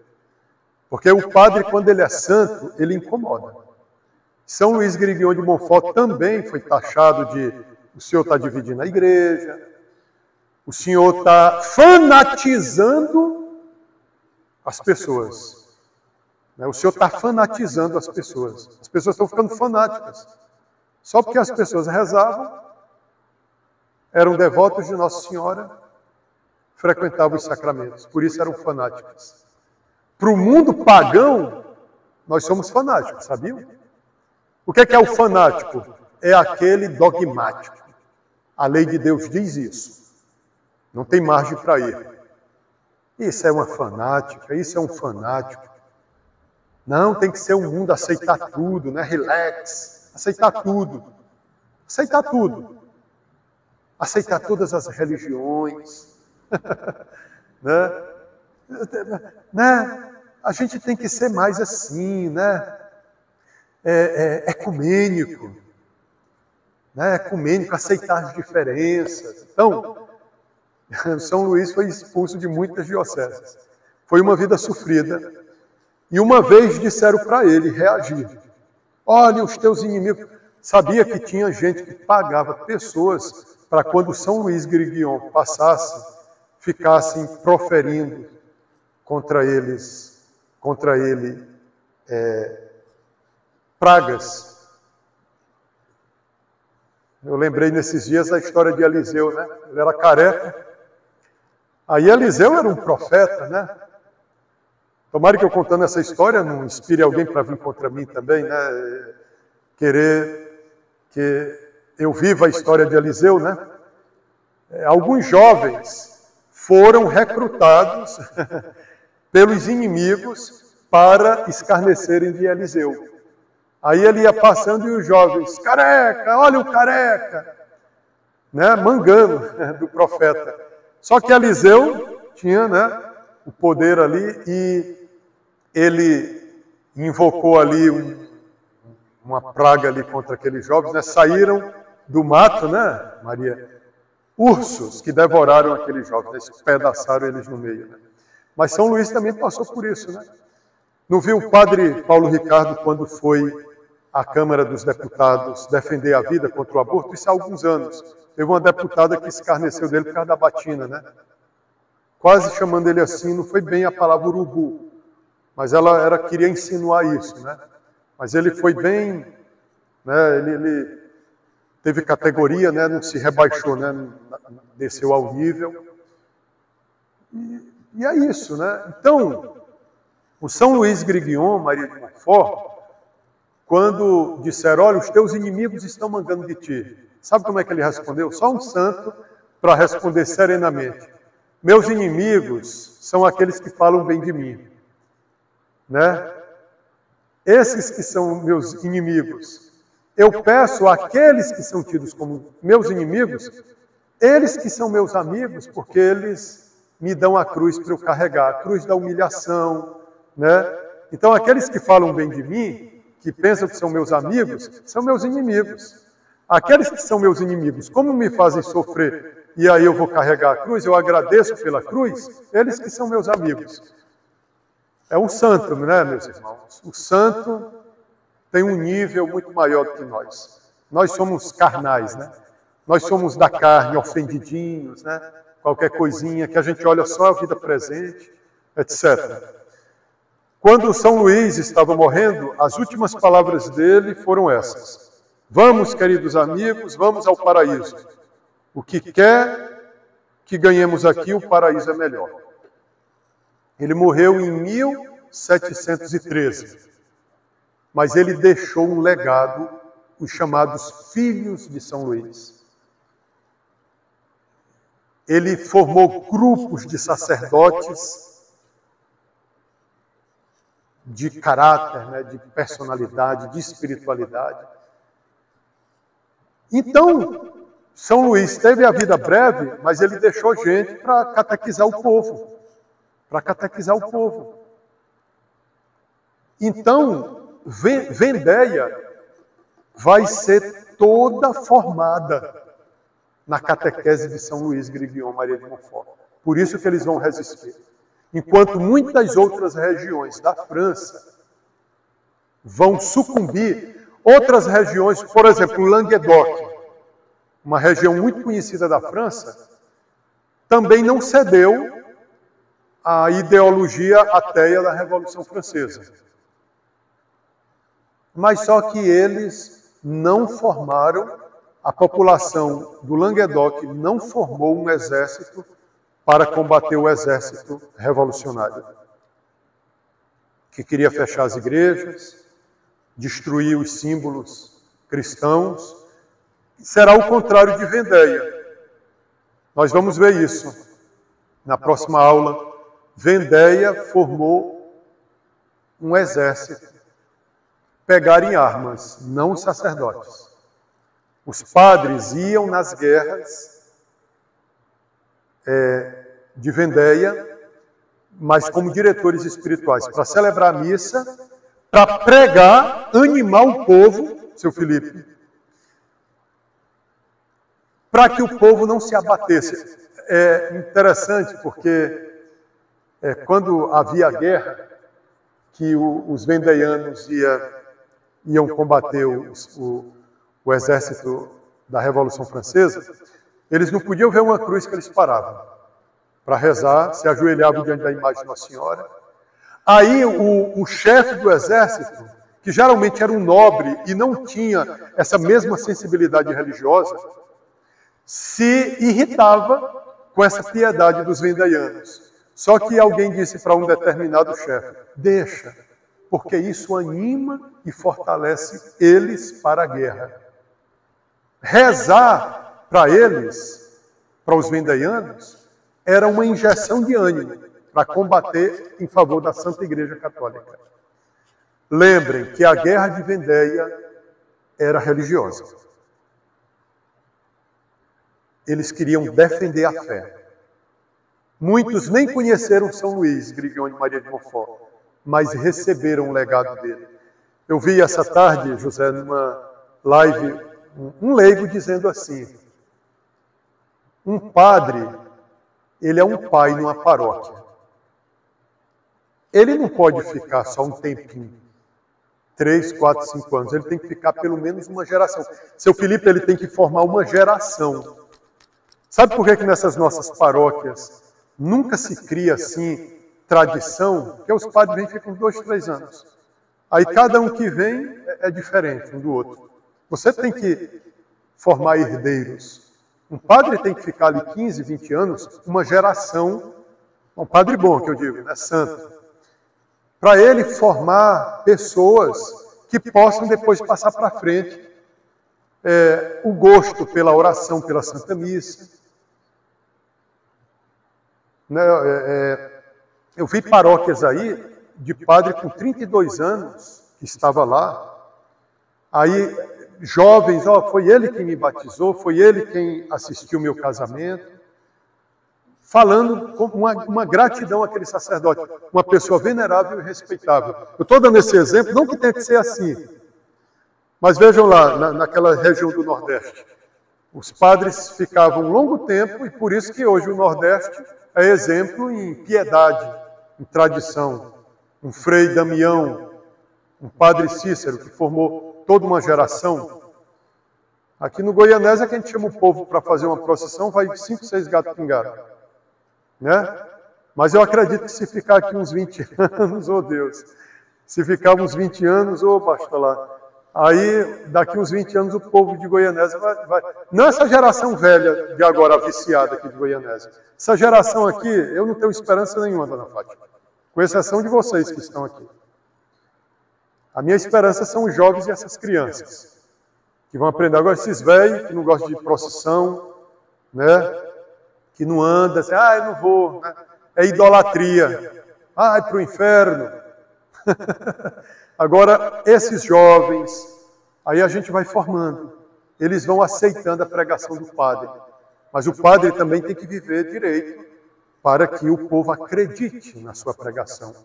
Speaker 1: Porque o padre, quando ele é santo, ele incomoda. São Luís Grignion de Montfort também foi taxado de o senhor está dividindo a igreja, o senhor está fanatizando as pessoas. O senhor está fanatizando as pessoas. As pessoas estão ficando fanáticas. Só porque as pessoas rezavam, eram devotos de Nossa Senhora, frequentavam os sacramentos. Por isso eram fanáticas. Para o mundo pagão, nós somos fanáticos, sabiam? O que é o fanático? É aquele dogmático. A lei de Deus diz isso. Não tem margem para ir. Isso é uma fanática, isso é um fanático. Não, tem que ser um mundo aceitar tudo, né? Relax, aceitar tudo. Aceitar tudo. Aceitar todas as religiões. né? A gente tem que ser mais assim, né? Ecumênico. Né? Ecumênico, aceitar as diferenças. Então, São Luís foi expulso de muitas dioceses. Foi uma vida sofrida. E uma vez disseram para ele reagir. Olha, os teus inimigos. Sabia que tinha gente que pagava pessoas para quando São Luís Grignion passasse, ficassem proferindo contra ele pragas. Eu lembrei nesses dias a história de Eliseu, né? Ele era careca. Aí Eliseu era um profeta, né? Tomara que eu contando essa história não inspire alguém para vir contra mim também, né? Querer que eu viva a história de Eliseu, né? Alguns jovens foram recrutados pelos inimigos para escarnecerem de Eliseu. Aí ele ia passando e os jovens, careca, olha o careca, né? Mangando do profeta. Só que Eliseu tinha, né, o poder ali e ele invocou ali uma praga ali contra aqueles jovens, né? Saíram do mato, né, Maria? Ursos que devoraram aqueles jovens, despedaçaram eles no meio. Né? Mas São Luís também passou por isso, né? Não viu o padre Paulo Ricardo quando foi à Câmara dos Deputados defender a vida contra o aborto? Isso há alguns anos. Teve uma deputada que escarneceu dele por causa da batina, né? Quase chamando ele assim, não foi bem a palavra urubu, mas ela queria insinuar isso, né? Mas ele foi bem, né? Ele teve categoria, né? Não se rebaixou, né? Desceu ao nível. E é isso, né? Então, o São Luís Grignion, Maria de Montfort, quando disseram, olha, os teus inimigos estão mandando de ti. Sabe como é que ele respondeu? Só um santo para responder serenamente. Meus inimigos são aqueles que falam bem de mim. Né? Esses que são meus inimigos, eu peço àqueles que são tidos como meus inimigos, eles que são meus amigos, porque eles me dão a cruz para eu carregar, a cruz da humilhação. Né? Então, aqueles que falam bem de mim, que pensam que são meus amigos, são meus inimigos. Aqueles que são meus inimigos, como me fazem sofrer, e aí eu vou carregar a cruz, eu agradeço pela cruz, eles que são meus amigos. É um santo, né, meus irmãos? O santo tem um nível muito maior do que nós. Nós somos carnais, né? Nós somos da carne, ofendidinhos, né? Qualquer coisinha que a gente olha só a vida presente, etc. Quando São Luís estava morrendo, as últimas palavras dele foram essas. Vamos, queridos amigos, vamos ao paraíso. O que quer que ganhemos aqui, o paraíso é melhor. Ele morreu em 1713, mas ele deixou um legado, os chamados Filhos de São Luís. ele formou grupos de sacerdotes de caráter, né, de personalidade, de espiritualidade. Então, São Luís teve a vida breve, mas ele deixou gente para catequizar o povo. Para catequizar o povo. Então, Vendéia vai ser toda formada na catequese de São Luís Grignion Maria de Montfort. Por isso que eles vão resistir. Enquanto muitas outras regiões da França vão sucumbir, outras regiões, por exemplo, Languedoc, uma região muito conhecida da França, também não cedeu à ideologia ateia da Revolução Francesa. Mas só que eles não formaram, a população do Languedoc não formou um exército para combater o exército revolucionário, que queria fechar as igrejas, destruir os símbolos cristãos. Será o contrário de Vendéia. Nós vamos ver isso na próxima aula. Vendéia formou um exército. Pegaram armas, não os sacerdotes. Os padres iam nas guerras de Vendéia, mas como diretores espirituais, para celebrar a missa, para pregar, animar o povo, seu Felipe, para que o povo não se abatesse. É interessante porque quando havia guerra, que os vendeianos iam combater o exército da Revolução Francesa, eles não podiam ver uma cruz que eles paravam para rezar, se ajoelhavam diante da imagem de Nossa Senhora. Aí o chefe do exército, que geralmente era um nobre e não tinha essa mesma sensibilidade religiosa, se irritava com essa piedade dos vendeianos. Só que alguém disse para um determinado chefe, deixa, porque isso anima e fortalece eles para a guerra. Rezar para eles, para os vendeianos, era uma injeção de ânimo para combater em favor da Santa Igreja Católica. Lembrem que a guerra de Vendéia era religiosa. Eles queriam defender a fé. Muitos nem conheceram São Luís Grignion de Maria de Montfort, mas receberam o legado dele. Eu vi essa tarde, José, numa live, um leigo dizendo assim, um padre, ele é um pai numa paróquia. Ele não pode ficar só um tempinho, 3, 4, 5 anos, ele tem que ficar pelo menos uma geração. Seu Felipe, ele tem que formar uma geração. Sabe por que nessas nossas paróquias nunca se cria assim tradição? Porque os padres vêm e ficam 2, 3 anos. Aí cada um que vem é diferente um do outro. Você tem que formar herdeiros. Um padre tem que ficar ali 15, 20 anos, uma geração, um padre bom que eu digo, né, santo, para ele formar pessoas que possam depois passar para frente o gosto pela oração, pela Santa Missa. Eu vi paróquias aí de padre com 32 anos que estava lá, aí jovens, foi ele quem me batizou, foi ele quem assistiu o meu casamento, falando com uma gratidão àquele sacerdote, uma pessoa venerável e respeitável. Eu estou dando esse exemplo, não que tenha que ser assim, mas vejam lá, naquela região do Nordeste, os padres ficavam um longo tempo e por isso que hoje o Nordeste é exemplo em piedade, em tradição. Um Frei Damião, um Padre Cícero, que formou toda uma geração. Aqui no Goianésia, que a gente chama o povo para fazer uma procissão, vai 5, 6 gatos pingados. Né? Mas eu acredito que se ficar aqui uns 20 anos, oh Deus, se ficar uns 20 anos, oh basta lá. Aí, daqui uns 20 anos, o povo de Goianésia vai... Não essa geração velha de agora, viciada aqui de Goianésia. Essa geração aqui, eu não tenho esperança nenhuma, dona Fátima. Com exceção de vocês que estão aqui. A minha esperança são os jovens e essas crianças. Que vão aprender agora, esses velhos que não gostam de procissão, né? que não anda, assim, eu não vou, né? É idolatria, vai para o inferno. Agora, esses jovens, aí a gente vai formando, eles vão aceitando a pregação do padre, mas o padre também tem que viver direito para que o povo acredite na sua pregação,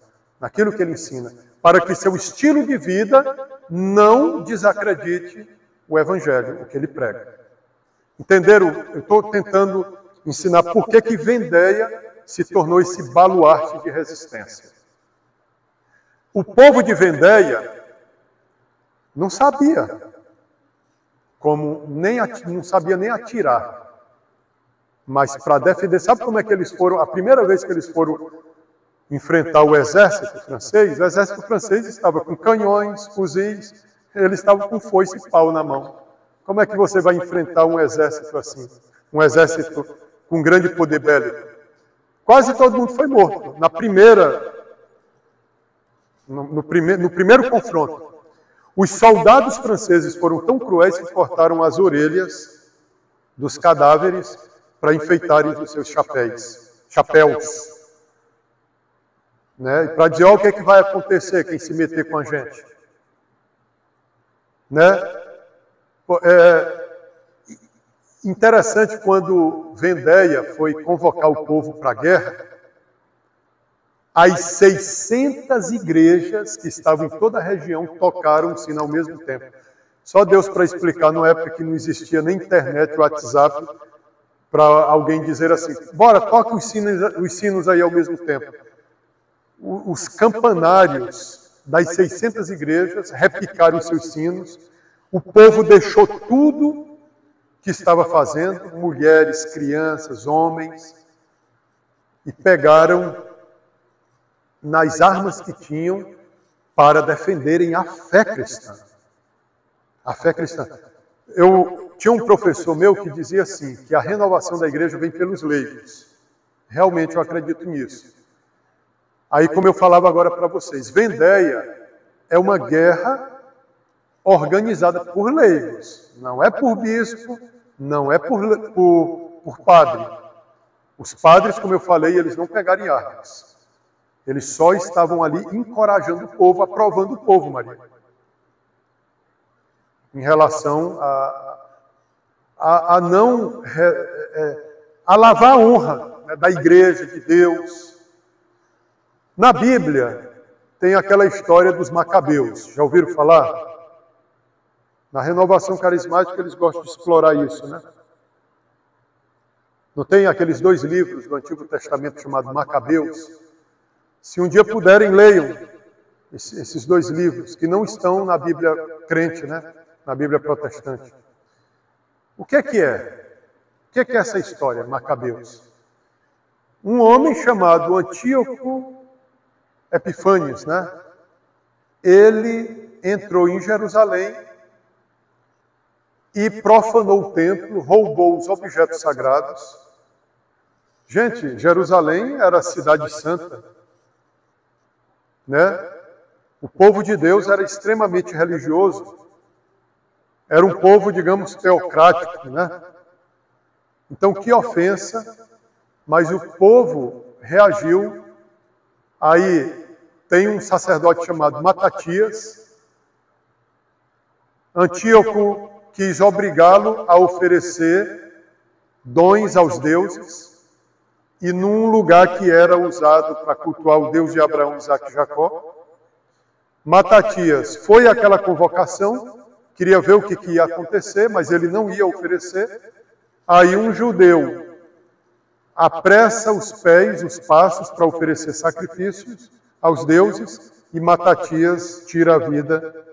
Speaker 1: naquilo que ele ensina, para que seu estilo de vida não desacredite o evangelho, o que ele prega. Entenderam? Eu estou tentando ensinar por que Vendéia se tornou esse baluarte de resistência. O povo de Vendéia não sabia não sabia nem atirar. Mas para defender, sabe como é que eles foram? A primeira vez que eles foram enfrentar o exército francês estava com canhões, fuzis, eles estavam com foice e pau na mão. Como é que você vai enfrentar um exército assim? Um exército com grande poder bélico? Quase todo mundo foi morto no primeiro confronto. Os soldados franceses foram tão cruéis que cortaram as orelhas dos cadáveres para enfeitarem os seus chapéus. Né? Para dizer, o que é que vai acontecer quem se meter com a gente. Né? Interessante, quando Vendéia foi convocar o povo para a guerra, as 600 igrejas que estavam em toda a região tocaram o sino ao mesmo tempo. Só Deus para explicar, numa época que não existia nem internet, WhatsApp, para alguém dizer assim, bora, toca os sinos aí ao mesmo tempo. Os campanários das 600 igrejas repicaram os seus sinos, o povo deixou tudo que estava fazendo, mulheres, crianças, homens, e pegaram nas armas que tinham para defenderem a fé cristã. A fé cristã. Eu tinha um professor meu que dizia assim, que a renovação da igreja vem pelos leigos. Realmente eu acredito nisso. Aí, como eu falava agora para vocês, Vendéia é uma guerra organizada por leigos. Não é por bispo, não é por padre. Os padres, como eu falei, eles não pegaram armas. Eles só estavam ali encorajando o povo, aprovando o povo, Maria. Em relação a lavar a honra, né, da igreja, de Deus. Na Bíblia, tem aquela história dos Macabeus. Já ouviram falar? Na renovação carismática, eles gostam de explorar isso, né? Não tem aqueles 2 livros do Antigo Testamento chamados Macabeus? Se um dia puderem, leiam esses 2 livros, que não estão na Bíblia crente, né? Na Bíblia protestante. O que é? O que é essa história, Macabeus? Um homem chamado Antíoco Epifânios, né? Ele entrou em Jerusalém e profanou o templo, roubou os objetos sagrados. Gente, Jerusalém era a cidade santa, né? O povo de Deus era extremamente religioso. Era um povo, digamos, teocrático, né? Então, que ofensa, mas o povo reagiu. Aí tem um sacerdote chamado Matatias. Antíoco quis obrigá-lo a oferecer dons aos deuses, e num lugar que era usado para cultuar o Deus de Abraão, Isaque e Jacó. Matatias foi àquela convocação, queria ver o que ia acontecer, mas ele não ia oferecer. Aí um judeu apressa os passos para oferecer sacrifícios aos deuses, e Matatias tira a vida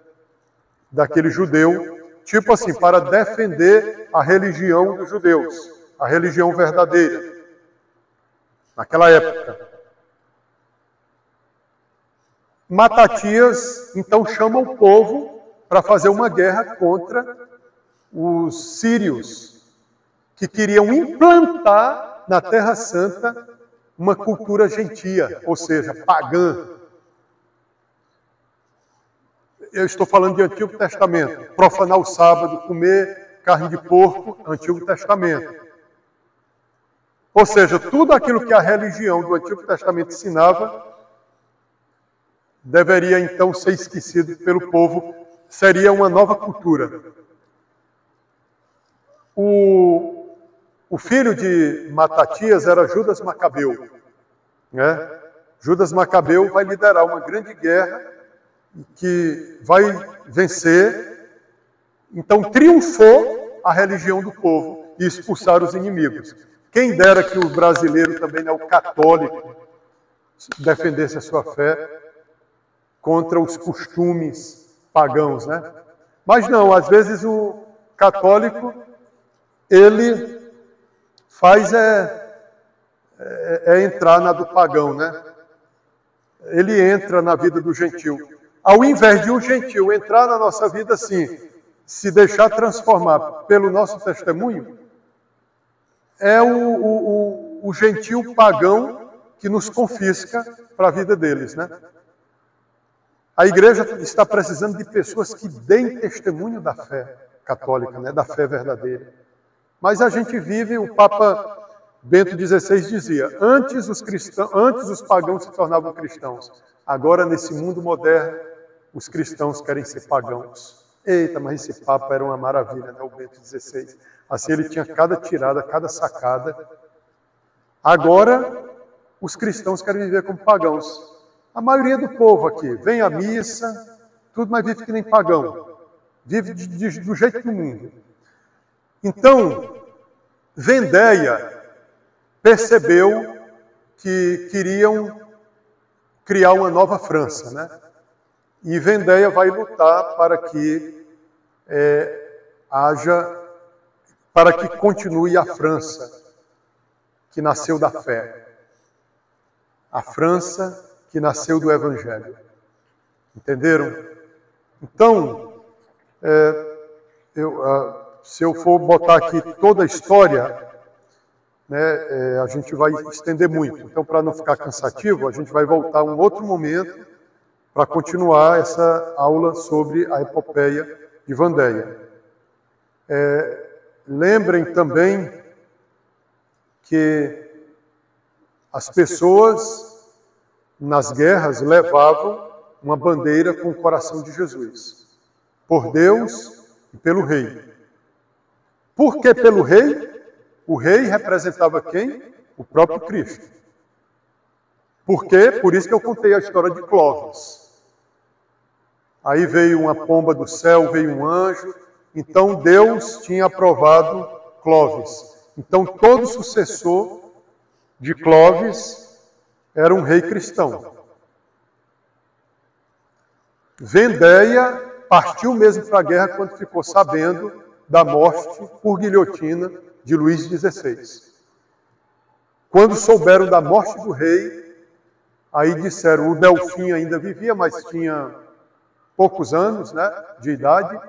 Speaker 1: daquele judeu, tipo assim, para defender a religião dos judeus, a religião verdadeira, naquela época. Matatias, então, chama o povo para fazer uma guerra contra os sírios, que queriam implantar na Terra Santa uma cultura gentia, ou seja, pagã. Eu estou falando de Antigo Testamento. Profanar o sábado, comer carne de porco, Antigo Testamento. Ou seja, tudo aquilo que a religião do Antigo Testamento ensinava deveria então ser esquecido pelo povo, seria uma nova cultura. O filho de Matatias era Judas Macabeu, né? Judas Macabeu vai liderar uma grande guerra que vai vencer. Então triunfou a religião do povo e expulsar os inimigos. Quem dera que o brasileiro também, né, o católico, defendesse a sua fé contra os costumes pagãos, né? Mas não, às vezes o católico, ele faz entrar na do pagão, né? Ele entra na vida do gentil. Ao invés de um gentil entrar na nossa vida assim, se deixar transformar pelo nosso testemunho, é o gentil pagão que nos confisca para a vida deles, né? A igreja está precisando de pessoas que deem testemunho da fé católica, né? Da fé verdadeira. Mas a gente vive, o Papa Bento XVI dizia, antes os pagãos se tornavam cristãos. Agora, nesse mundo moderno, os cristãos querem ser pagãos. Eita, mas esse Papa era uma maravilha, né? O Bento XVI. Assim, ele tinha cada tirada, cada sacada. Agora, os cristãos querem viver como pagãos. A maioria do povo aqui vem à missa, tudo, mas vive que nem pagão. Vive do jeito do mundo. Então, Vendéia percebeu que queriam criar uma nova França, né? E Vendéia vai lutar para que para que continue a França, que nasceu da fé. A França que nasceu do Evangelho. Entenderam? Então, se eu for botar aqui toda a história, né, a gente vai estender muito. Então, para não ficar cansativo, a gente vai voltar a um outro momento para continuar essa aula sobre a epopeia de Vendéia. Lembrem também que as pessoas nas guerras levavam uma bandeira com o coração de Jesus, por Deus e pelo rei. Por que pelo rei? O rei representava quem? O próprio Cristo. Por quê? Por isso que eu contei a história de Clóvis. Aí veio uma pomba do céu, veio um anjo, então Deus tinha aprovado Clóvis. Então todo sucessor de Clóvis era um rei cristão. Vendéia partiu mesmo para a guerra quando ficou sabendo da morte por guilhotina de Luís XVI. Quando souberam da morte do rei, aí disseram, o Delfim ainda vivia, mas tinha poucos anos, né, de idade,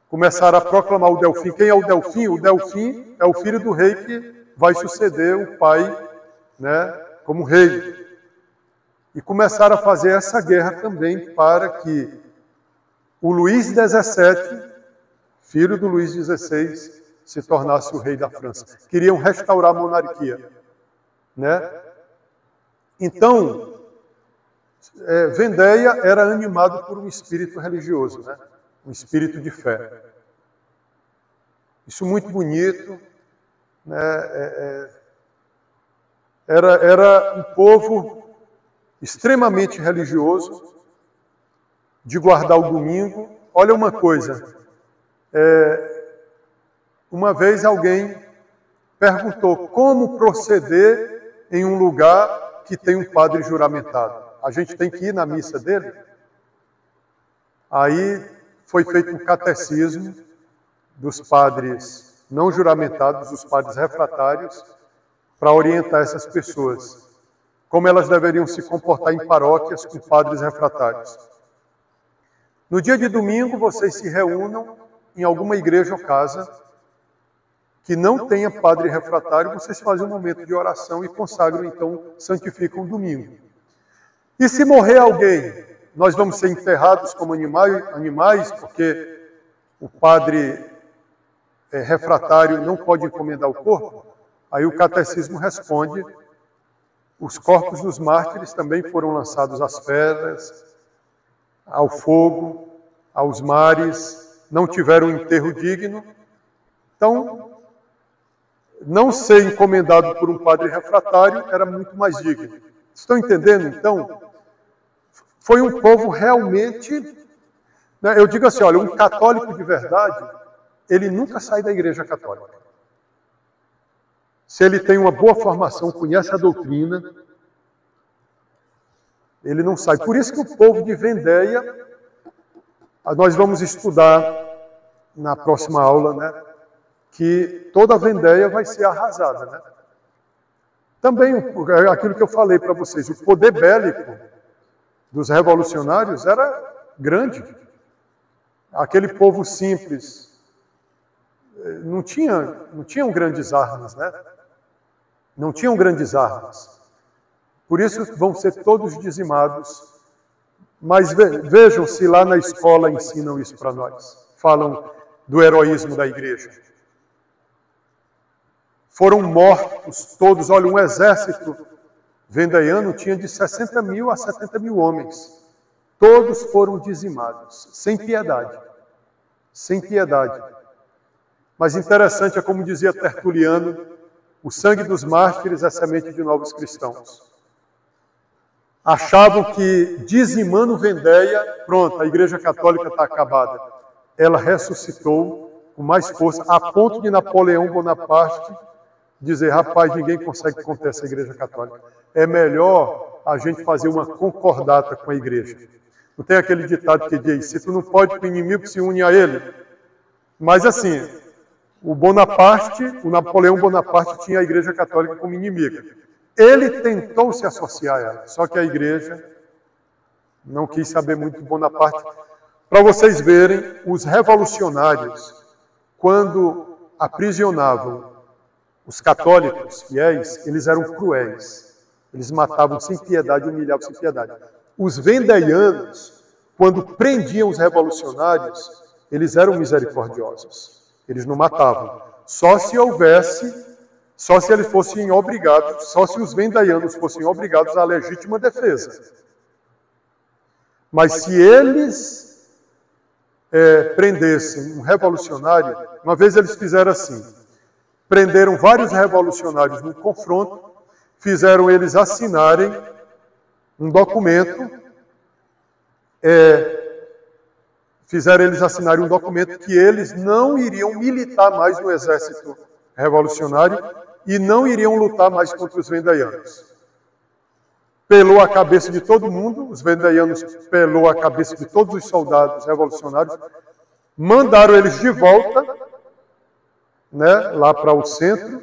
Speaker 1: começaram a proclamar o Delfim. Quem é o Delfim? O Delfim é o filho do rei que vai suceder o pai, né, como rei. E começaram a fazer essa guerra também para que o Luís XVII, filho do Luís XVI, se tornasse o rei da França. Queriam restaurar a monarquia, né? Então, Vendéia era animado por um espírito religioso, né? Um espírito de fé. Isso muito bonito, né? Era um povo extremamente religioso, de guardar o domingo. Olha uma coisa, uma vez alguém perguntou como proceder em um lugar que tem um padre juramentado. A gente tem que ir na missa dele? Aí foi feito um catecismo dos padres não juramentados, dos padres refratários, para orientar essas pessoas. Como elas deveriam se comportar em paróquias com padres refratários. No dia de domingo, vocês se reúnam em alguma igreja ou casa que não tenha padre refratário, vocês fazem um momento de oração e consagram, então, santificam o domingo. E se morrer alguém, nós vamos ser enterrados como animais, porque o padre refratário não pode encomendar o corpo? Aí o catecismo responde: os corpos dos mártires também foram lançados às pedras, ao fogo, aos mares, não tiveram um enterro digno. Então, não ser encomendado por um padre refratário era muito mais digno. Estão entendendo, então? Foi um povo realmente... Né, eu digo assim, olha, um católico de verdade, ele nunca sai da Igreja Católica. Se ele tem uma boa formação, conhece a doutrina, ele não sai. Por isso que o povo de Vendéia, nós vamos estudar na próxima aula, né, que toda a Vendéia vai ser arrasada, né? Também aquilo que eu falei para vocês, o poder bélico dos revolucionários era grande. Aquele povo simples não tinham grandes armas, né? Não tinham grandes armas. Por isso vão ser todos dizimados. Mas vejam se lá na escola ensinam isso para nós. Falam do heroísmo da igreja. Foram mortos todos. Olha, um exército vendeiano tinha de 60 mil a 70 mil homens. Todos foram dizimados, sem piedade. Sem piedade. Mas interessante é como dizia Tertuliano, o sangue dos mártires é semente de novos cristãos. Achavam que dizimando Vendéia, pronto, a Igreja Católica está acabada. Ela ressuscitou com mais força, a ponto de Napoleão Bonaparte dizer, rapaz, ninguém consegue conter essa Igreja Católica. É melhor a gente fazer uma concordata com a Igreja. Não tem aquele ditado que diz, se tu não pode com o inimigo, se une a ele. Mas assim, o Napoleão Bonaparte tinha a Igreja Católica como inimiga. Ele tentou se associar a ela, só que a Igreja não quis saber muito de Bonaparte. Para vocês verem, os revolucionários, quando aprisionavam os católicos fiéis, eles eram cruéis. Eles matavam sem piedade, humilhavam sem piedade. Os vendeianos, quando prendiam os revolucionários, eles eram misericordiosos. Eles não matavam. Só se eles fossem obrigados, só se os vendeianos fossem obrigados à legítima defesa. Mas se eles prendessem um revolucionário, uma vez eles fizeram assim, prenderam vários revolucionários no confronto, fizeram eles assinarem um documento, que eles não iriam militar mais no exército revolucionário e não iriam lutar mais contra os vendeianos. Pelou a cabeça de todo mundo, os vendeianos pelou a cabeça de todos os soldados revolucionários, mandaram eles de volta, né, lá para o centro,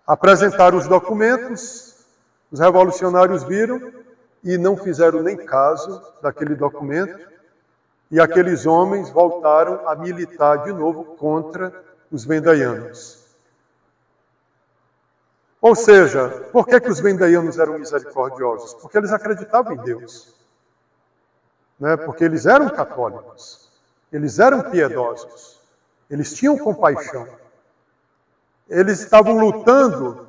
Speaker 1: apresentaram os documentos, os revolucionários viram e não fizeram nem caso daquele documento, e aqueles homens voltaram a militar de novo contra os vendeianos. Ou seja, por que os vendeianos eram misericordiosos? Porque eles acreditavam em Deus. Né? Porque eles eram católicos. Eles eram piedosos. Eles tinham compaixão. Eles estavam lutando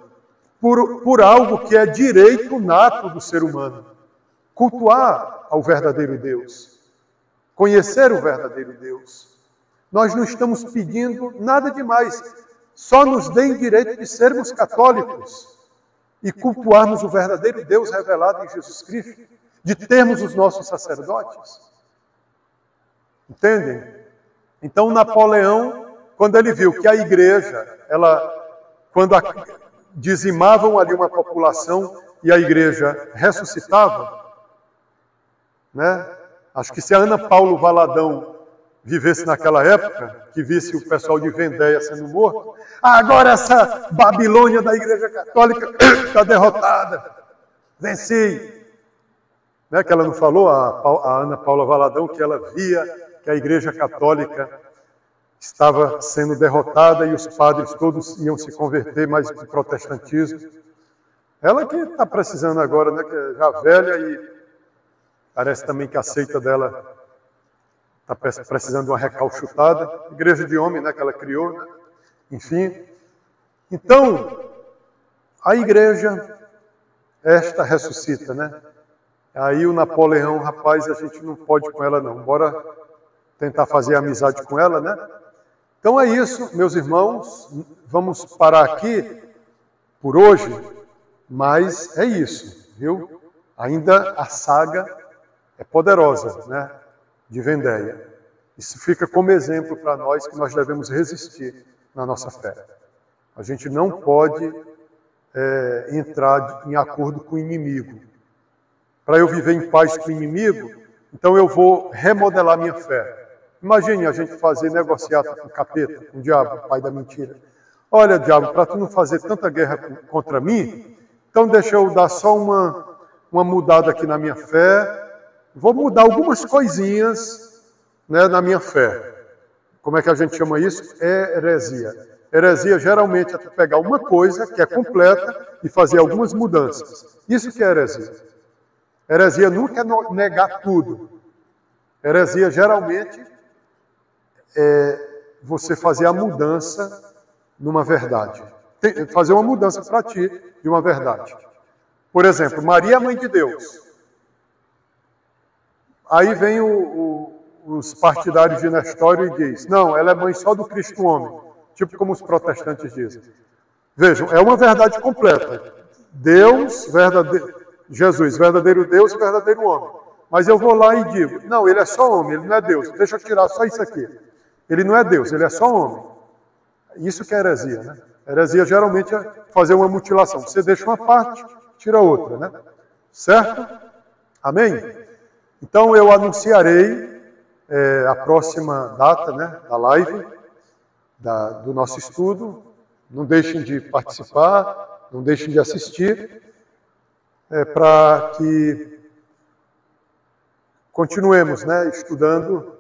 Speaker 1: por algo que é direito nato do ser humano. Cultuar ao verdadeiro Deus. Conhecer o verdadeiro Deus. Nós não estamos pedindo nada demais. Só nos deem direito de sermos católicos e cultuarmos o verdadeiro Deus revelado em Jesus Cristo, de termos os nossos sacerdotes. Entendem? Então Napoleão, quando ele viu que a igreja, quando dizimavam ali uma população e a igreja ressuscitava, né? Acho que se a Ana Paula Valadão vivesse naquela época, que visse o pessoal de Vendéia sendo morto, agora essa Babilônia da Igreja Católica está derrotada, venci. Né, que ela não falou, a Ana Paula Valadão, que ela via que a Igreja Católica estava sendo derrotada e os padres todos iam se converter mais para o protestantismo. Ela que está precisando agora, né, que é já velha e parece também que a seita dela está precisando de uma recalchutada. Igreja de homem, né, que ela criou, né? Enfim. Então, a igreja, esta ressuscita, né? Aí o Napoleão, rapaz, a gente não pode com ela não, bora tentar fazer amizade com ela, né? Então é isso, meus irmãos, vamos parar aqui por hoje, mas é isso, viu? Ainda a saga é poderosa, né? De Vendéia. Isso fica como exemplo para nós que nós devemos resistir na nossa fé. A gente não pode entrar em acordo com o inimigo. Para eu viver em paz com o inimigo, então eu vou remodelar minha fé. Imagine a gente fazer negociata com o capeta, com o diabo, pai da mentira. Olha, diabo, para tu não fazer tanta guerra contra mim, então deixa eu dar só uma mudada aqui na minha fé. Vou mudar algumas coisinhas, né, na minha fé. Como é que a gente chama isso? Heresia. Heresia geralmente é tu pegar uma coisa que é completa e fazer algumas mudanças. Isso que é heresia. Heresia nunca é negar tudo. Heresia geralmente é você fazer a mudança numa verdade. Fazer uma mudança para ti de uma verdade. Por exemplo, Maria é mãe de Deus. Aí vem os partidários de Nestório e diz, não, ela é mãe só do Cristo homem. Tipo como os protestantes dizem. Vejam, é uma verdade completa. Deus, Jesus, verdadeiro Deus e verdadeiro homem. Mas eu vou lá e digo, não, ele é só homem, ele não é Deus. Deixa eu tirar só isso aqui. Ele não é Deus, ele é só homem. Isso que é heresia, né? Heresia geralmente é fazer uma mutilação. Você deixa uma parte, tira outra, né? Certo? Amém? Então eu anunciarei a próxima data, né, da live, do nosso estudo. Não deixem de participar, não deixem de assistir, para que continuemos, né, estudando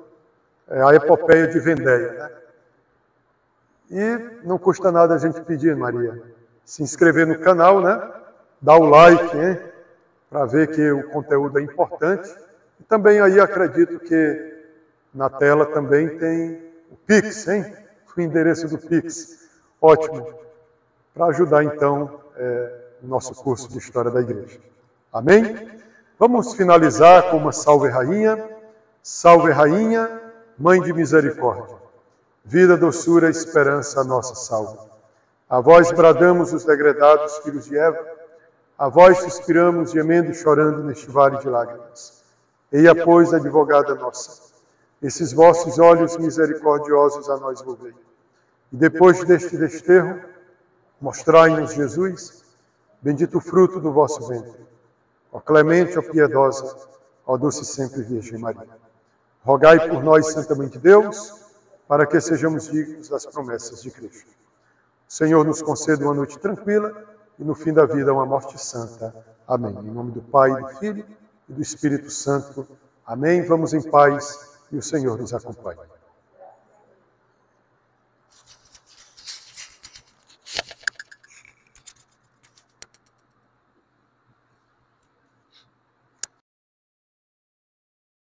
Speaker 1: a epopeia de Vendéia, né? E não custa nada a gente pedir, Maria, se inscrever no canal, né? Dar o like, hein? Para ver que o conteúdo é importante. E também aí acredito que na tela também tem o Pix, hein? O endereço do Pix. Ótimo. Para ajudar então o nosso curso de História da Igreja. Amém? Vamos finalizar com uma Salve Rainha. Salve Rainha, Mãe de Misericórdia. Vida, doçura, esperança, a nossa salve. A vós bradamos os degredados filhos de Eva, a vós suspiramos, gemendo e chorando neste vale de lágrimas. Eia, pois, advogada nossa, esses vossos olhos misericordiosos a nós volvei. E depois deste desterro, mostrai-nos Jesus, bendito o fruto do vosso ventre. Ó clemente, ó piedosa, ó doce sempre Virgem Maria. Rogai por nós, Santa Mãe de Deus, para que sejamos dignos das promessas de Cristo. O Senhor nos conceda uma noite tranquila e no fim da vida uma morte santa. Amém. Em nome do Pai, do Filho e do Espírito Santo. Amém. Vamos em paz e o Senhor nos acompanhe.